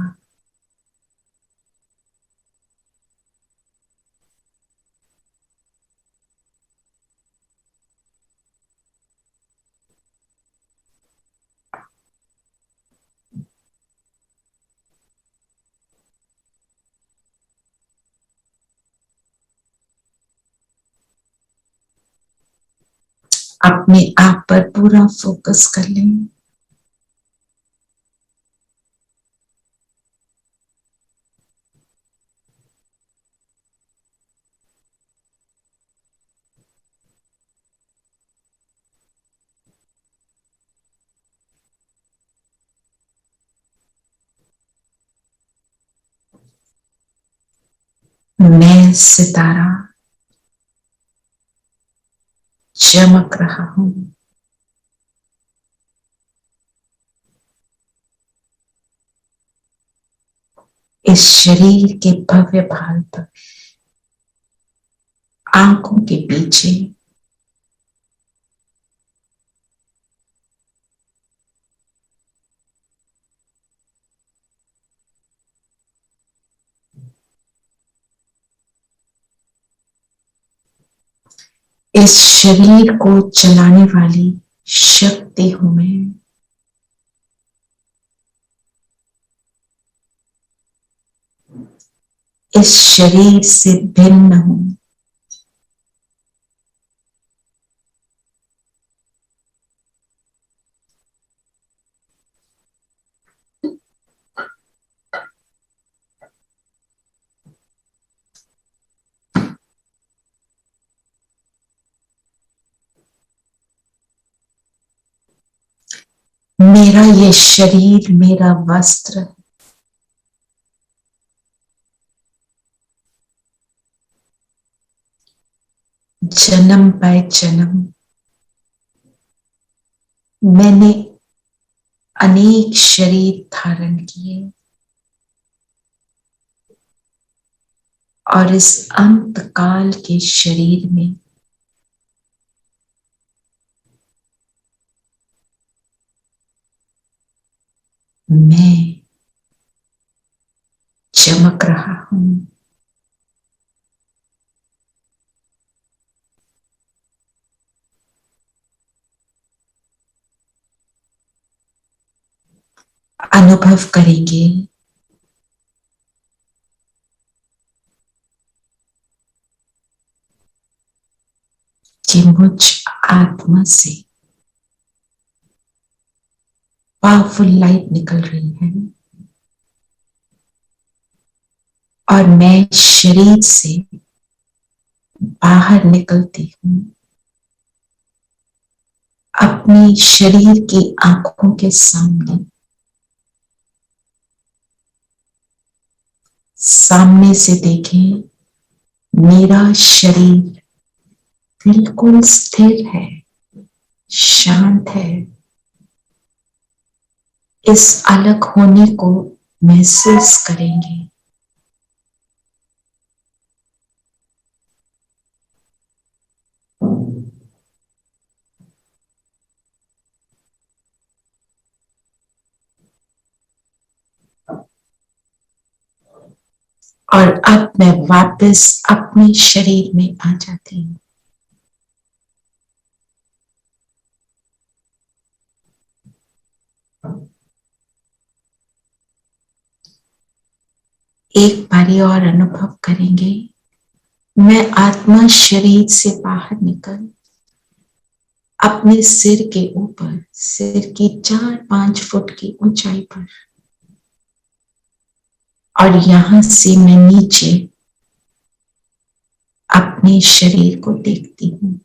अपने आप पर पूरा फोकस कर लें। मैं सितारा चमक रहा हूं। इस शरीर के भव्य भाल पर, आंखों के पीछे इस शरीर को चलाने वाली शक्ति हूं मैं। इस शरीर से भिन्न हूं। मेरा ये शरीर मेरा वस्त्र है। जन्म बाय जन्म मैंने अनेक शरीर धारण किए, और इस अंत काल के शरीर में मैं चमक रहा हूं। अनुभव करेंगे कि मुझ आत्मा से पावरफुल लाइट निकल रही है, और मैं शरीर से बाहर निकलती हूं। अपनी शरीर की आंखों के सामने से देखें, मेरा शरीर बिल्कुल स्थिर है, शांत है। इस अलग होने को महसूस करेंगे। और अब मैं वापस अपने शरीर में आ जाती हूँ। एक बारी और अनुभव करेंगे, मैं आत्मा शरीर से बाहर निकल अपने सिर के ऊपर, सिर की 4-5 फुट की ऊंचाई पर, और यहां से मैं नीचे अपने शरीर को देखती हूँ।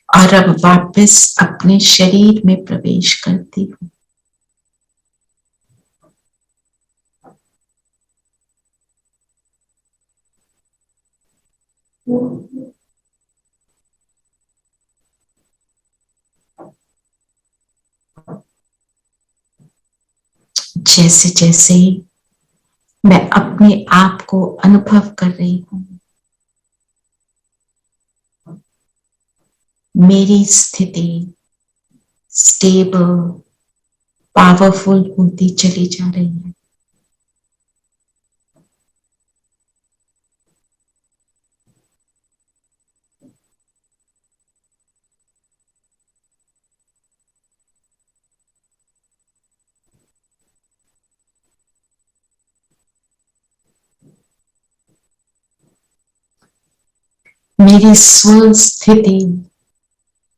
और अब वापस अपने शरीर में प्रवेश करती हूँ। जैसे जैसे मैं अपने आप को अनुभव कर रही हूँ, मेरी स्थिति स्टेबल, पावरफुल होती चली जा रही है। मेरी स्व स्थिति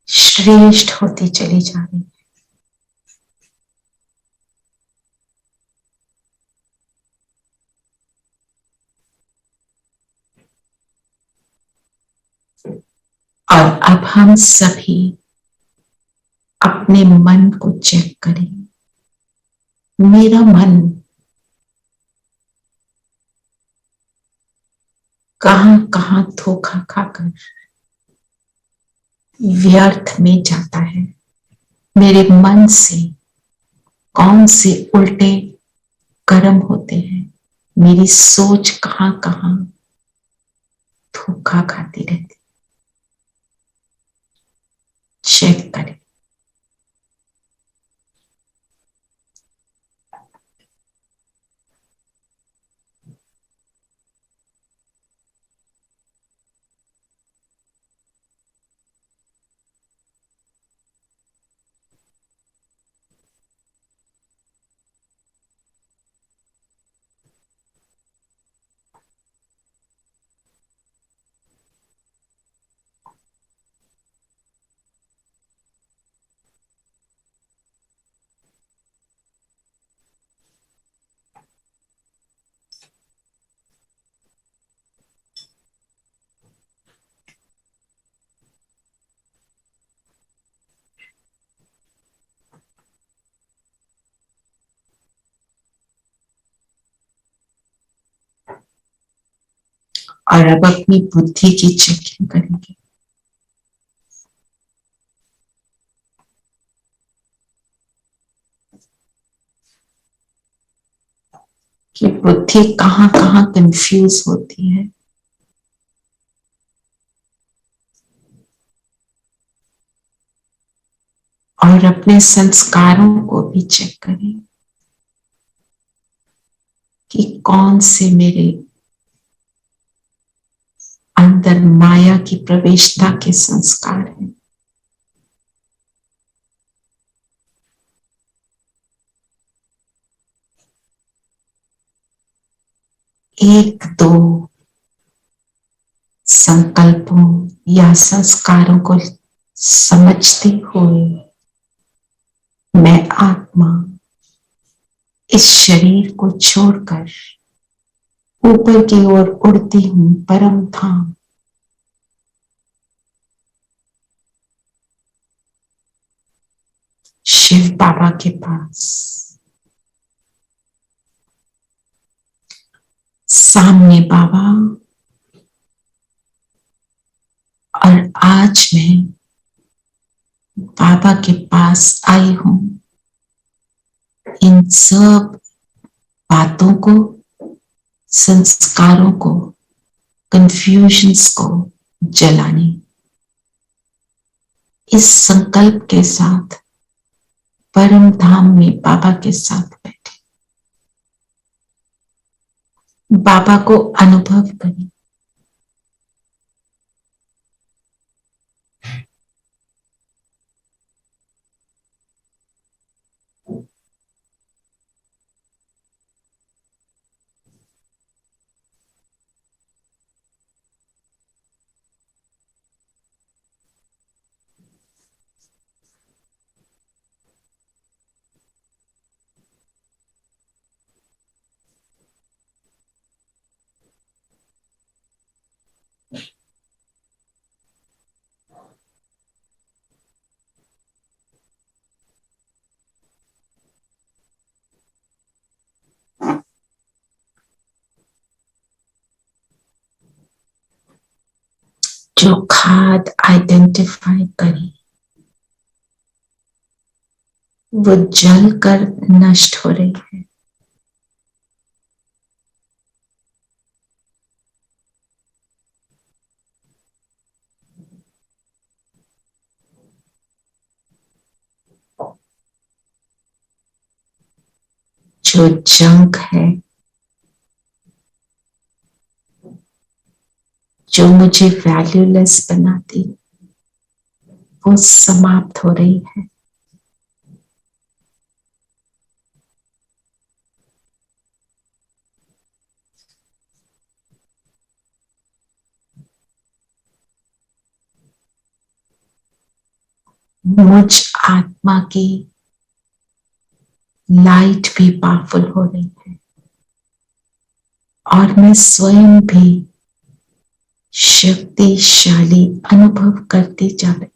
श्रेष्ठ होती चली जा रही है। और अब हम सभी अपने मन को चेक करें। मेरा मन कहां कहां धोखा खाकर व्यर्थ में जाता है। मेरे मन से कौन से उल्टे कर्म होते हैं, मेरी सोच कहां कहां धोखा खाती रहती। चेक करें। और अब अपनी बुद्धि की चेकिंग करेंगे। कि बुद्धि कहां कहां कंफ्यूज होती है। और अपने संस्कारों को भी चेक करें कि कौन से मेरे अंदर माया की प्रवेशता के संस्कार हैं। एक दो संकल्पों या संस्कारों को समझते हुए मैं आत्मा इस शरीर को छोड़कर ऊपर की ओर उड़ती हूं, परम धाम। शिव बाबा के पास। सामने बाबा, और आज मैं बाबा के पास आई हूं इन सब बातों को, संस्कारों को, कंफ्यूजन्स को जलाने। इस संकल्प के साथ परम धाम में बाबा के साथ बैठे, बाबा को अनुभव करें। जो खाद आइडेंटिफाई करें वो जल कर नष्ट हो रही है। जो जंक है, जो मुझे वैल्यूलेस बनाती, वो समाप्त हो रही है। मुझ आत्मा की लाइट भी पावरफुल हो रही है और मैं स्वयं भी शक्तिशाली अनुभव करती जा रही।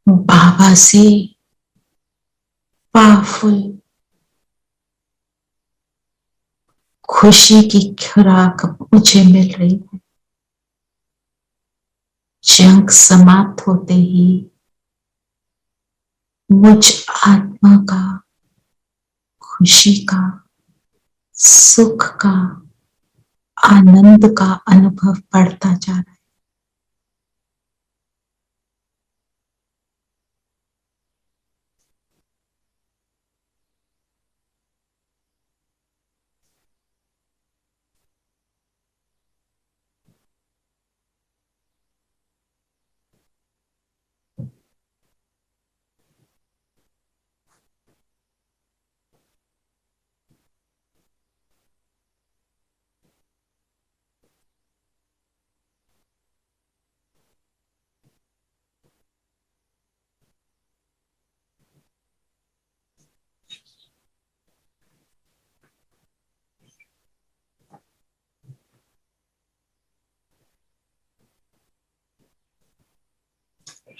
बाबा से पावरफुल खुशी की खुराक मुझे मिल रही है। जंग समाप्त होते ही मुझ आत्मा का, खुशी का, सुख का, आनंद का अनुभव बढ़ता जा रहा है।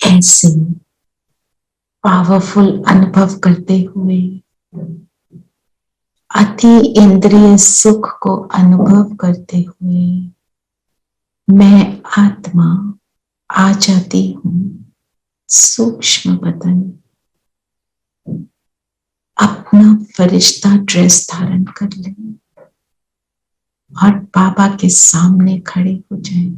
ऐसे पावरफुल अनुभव करते हुए अति इंद्रिय सुख को अनुभव करते हुए मैं आत्मा आ जाती हूँ सूक्ष्म बदन, अपना फरिश्ता ड्रेस धारण कर ले और बाबा के सामने खड़े हो जाए।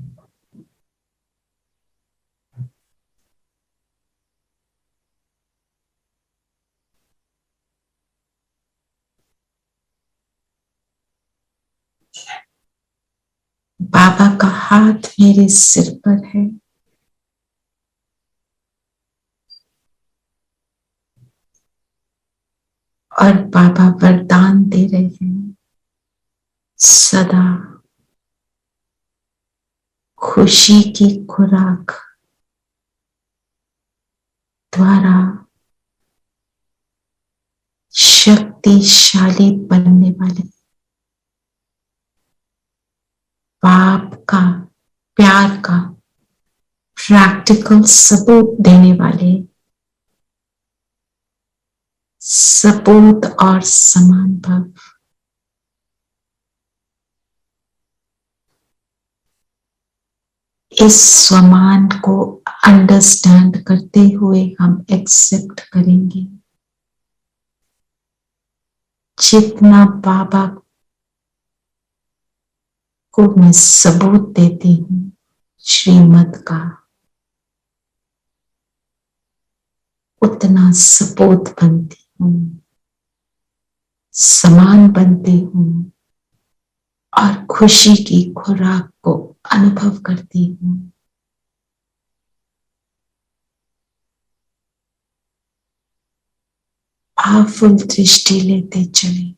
बाबा का हाथ मेरे सिर पर है और बाबा वरदान दे रहे हैं सदा खुशी की खुराक द्वारा शक्तिशाली बनने वाले, पाप का प्यार का प्रैक्टिकल सबूत देने वाले सपूत और समान भव। इस स्वमान को अंडरस्टैंड करते हुए हम एक्सेप्ट करेंगे जितना बाबा को मैं सबूत देती हूँ श्रीमत का, उतना सपूत बनती हूँ, समान बनती हूँ और खुशी की खुराक को अनुभव करती हूँ। पावरफुल दृष्टि लेते चले।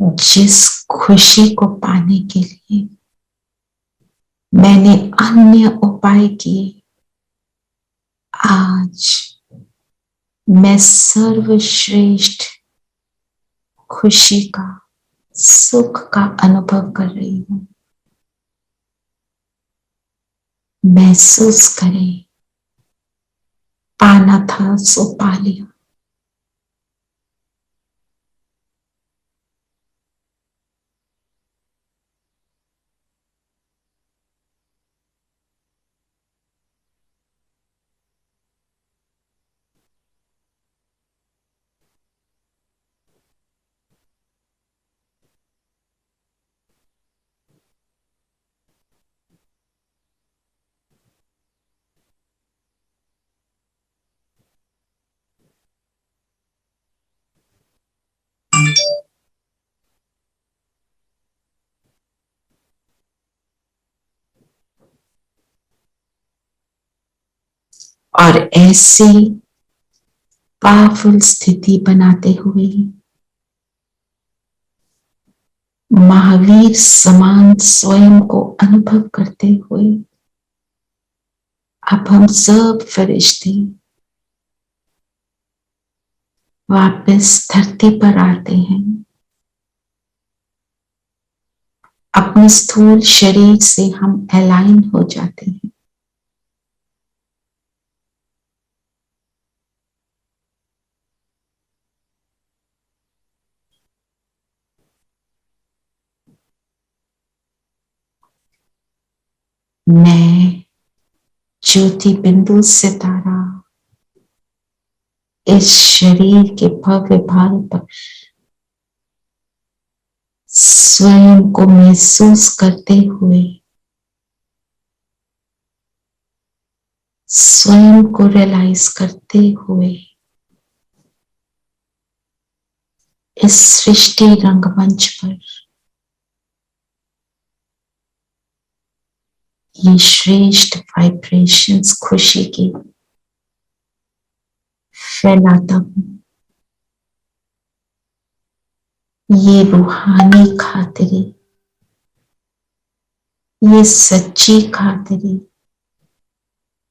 जिस खुशी को पाने के लिए मैंने अन्य उपाय किए, आज मैं सर्वश्रेष्ठ खुशी का, सुख का अनुभव कर रही हूं। महसूस करें, पाना था सो पा लिया। और ऐसी पावरफुल स्थिति बनाते हुए महावीर समान स्वयं को अनुभव करते हुए अब हम सब फरिश्ते वापस धरती पर आते हैं। अपने स्थूल शरीर से हम अलाइन हो जाते हैं। मैं ज्योति बिंदु सितारा इस शरीर के भव्य भाल पर स्वयं को महसूस करते हुए, स्वयं को रियलाइज करते हुए इस सृष्टि रंगमंच पर ये श्रेष्ठ वाइब्रेशंस खुशी की फैलाता हूं। ये रूहानी खातिरी, ये सच्ची खातिरी,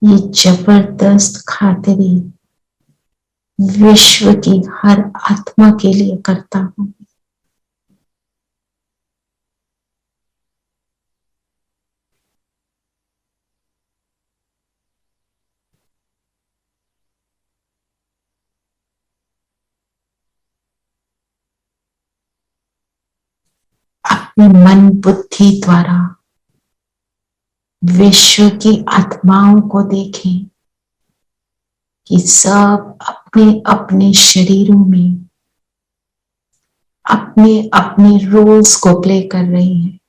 ये जबरदस्त खातिरी विश्व की हर आत्मा के लिए करता हूं। अपने मन बुद्धि द्वारा विश्व की आत्माओं को देखें कि सब अपने अपने शरीरों में अपने अपने रोल्स को प्ले कर रही हैं।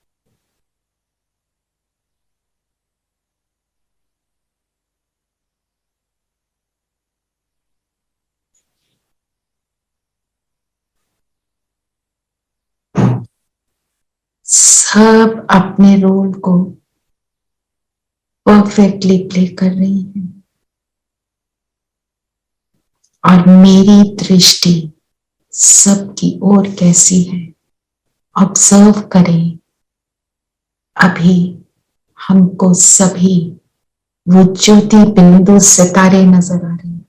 सब अपने रोल को परफेक्टली प्ले कर रही हैं और मेरी दृष्टि सबकी ओर कैसी है ऑब्जर्व करें। अभी हमको सभी वो ज्योति बिंदु सितारे नजर आ रहे हैं।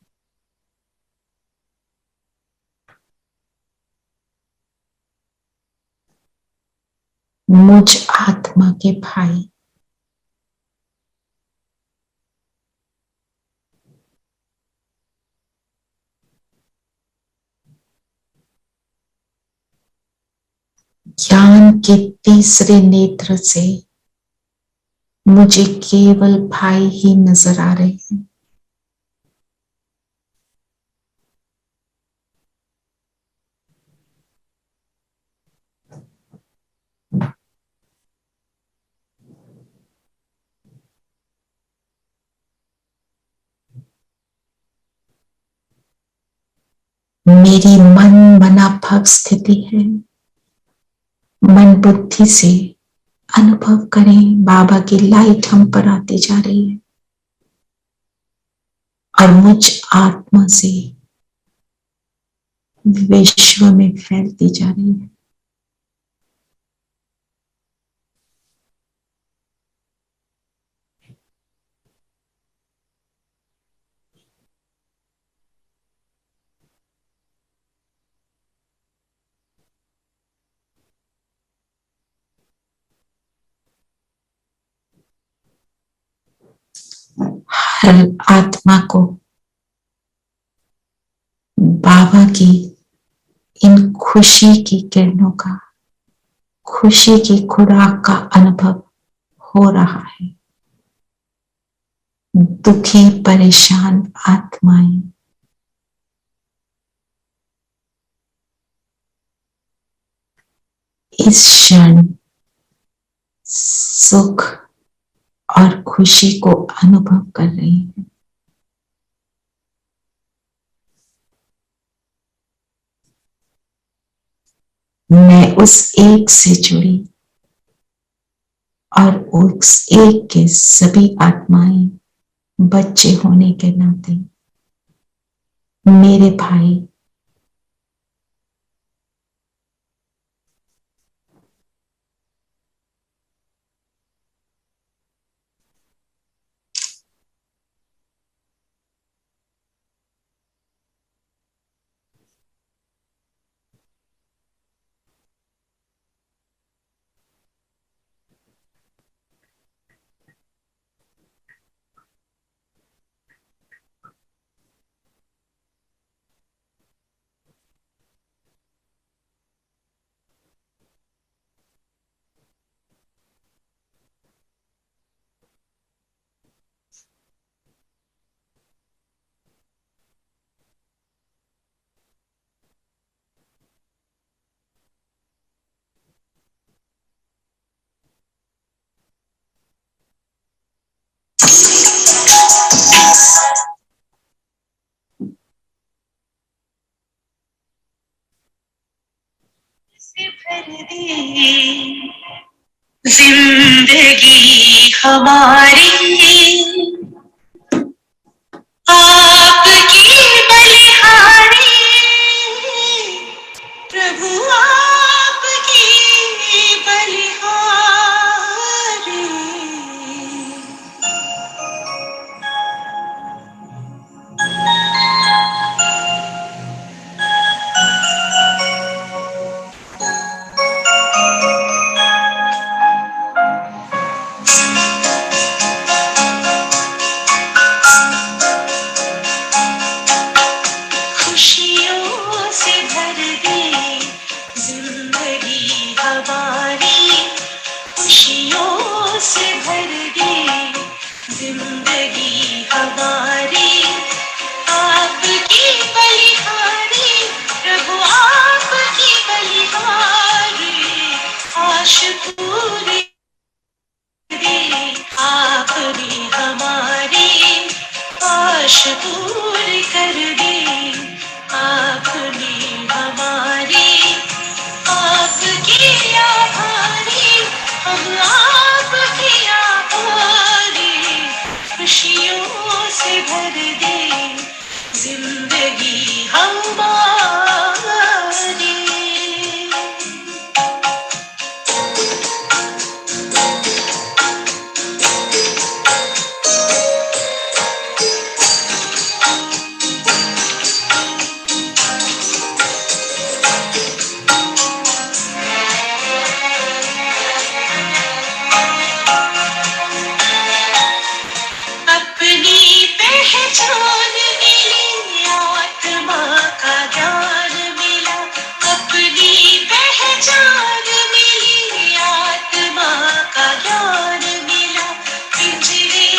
मुझ आत्मा के भाई ज्ञान के तीसरे नेत्र से मुझे केवल भाई ही नजर आ रहे हैं। मेरी मन मना भव स्थिति है। मन बुद्धि से अनुभव करें बाबा की लाइट हम पर आती जा रही है और मुझ आत्मा से विश्व में फैलती जा रही है। हर आत्मा को बाबा की इन खुशी की किरणों का, खुशी की खुराक का अनुभव हो रहा है। दुखी परेशान आत्माएं इस क्षण सुख और खुशी को अनुभव कर रही हैं। मैं उस एक से जुड़ी और उस एक के सभी आत्माएं बच्चे होने के नाते मेरे भाई जिंदगी हमारी आपकी बलिहारी, प्रभु आपकी बलिहारी। जिंदगी हमारी आपकी बलिहारी, प्रभु आपकी बलिहारी, आश पूरी आपने हमारी आश पूरी कर दी, आपने हमारी आपकी आभारी, हम आपकी आभारी, खुशियों से भर दे जिंदगी हमारी। अपनी पहचान मिली, आत्मा का ज्ञान मिला, अपनी पहचान मिली, आत्मा का ज्ञान मिला, पिंजरे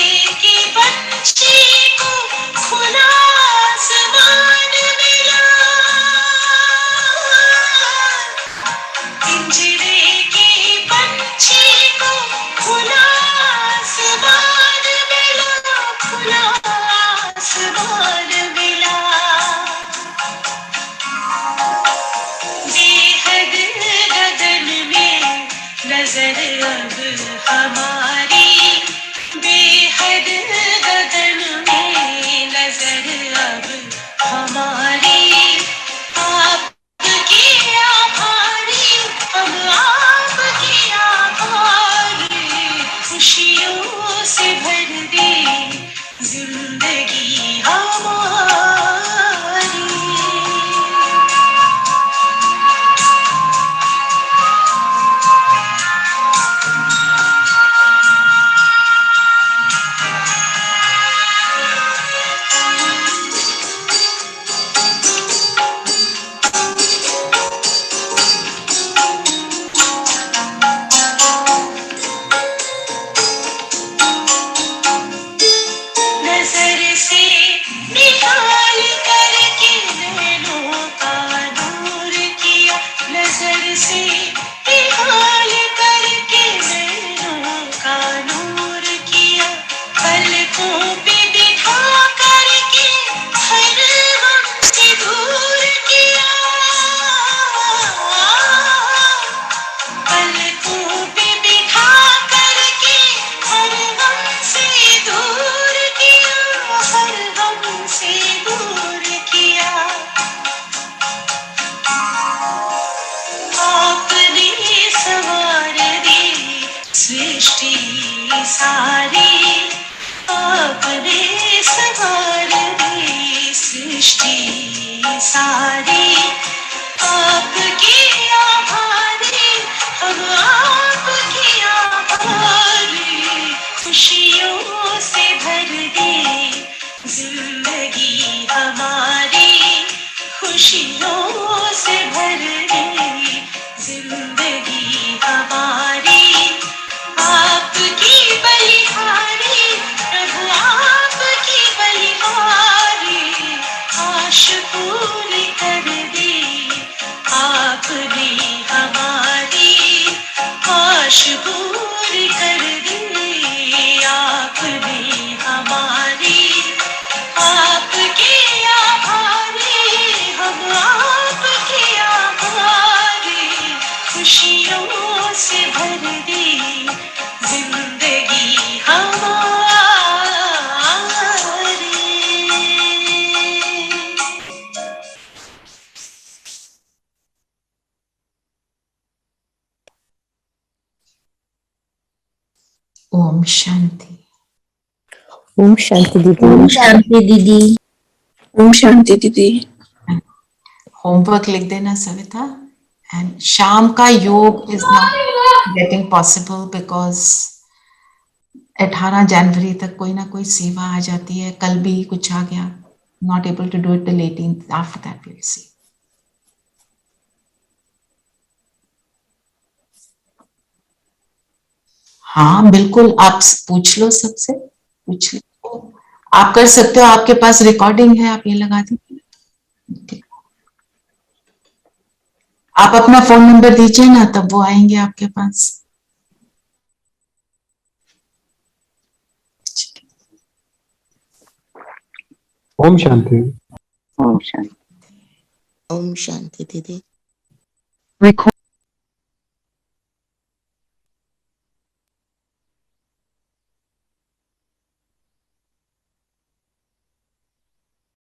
के बच्चे को खुला आसमान मिला, पिंजरे के बच्चे को खुला आसमान मिला, खुला आसमान मिला, बेहद गगन में नजर अब हमारी, बेहद गगन में नजर अब हमारी, आपकी आभारी, हम आपकी आभारी, खुशियों से भर दे जिंदगी हमारी। नजर से निकाल करके नैनों का नूर किया, नजर से निकाल करके नैनों का नूर किया, पलकों पे बिठा करके हर गम से दूर किया, पलकों पे बिठा करके हर गम से दूर किया, हर गम से दूर किया, आपने संवार दी सृष्टि सारी, आपने संवार दी सृष्टि सारी, आपकी आभारी, हम आपकी आभारी, खुशियों से भर दे जिंदगी हमारी, खुशियों से भर दे जिंदगी हमारी, आपकी बलिहारी, प्रभु आपकी बलिहारी, आश पूरी कर दी आपने हमारी, आश पूरी कर दी आपने हमारी, आपकी आभारी, हम आपकी आभारी, खुशियों से भर दी जिंदगी हमारी। ओम शांति। ओम शांति दीदी। ओम शांति दीदी। ओम शांति दीदी। होमवर्क लिख देना सविता। एंड शाम का योग is not getting possible because 18 जनवरी तक कोई ना कोई सेवा आ जाती है, कल भी कुछ आ गया, not able to do it till 18th, after that we will see. हाँ बिल्कुल, आप पूछ लो सबसे। पूछ ले। आप कर सकते हो, आपके पास रिकॉर्डिंग है, आप ये लगा दीजिए। आप अपना फोन नंबर दीजिए ना, तब वो आएंगे आपके पास। Om Shanti. Om Shanti. Om Shanti Didi. Record.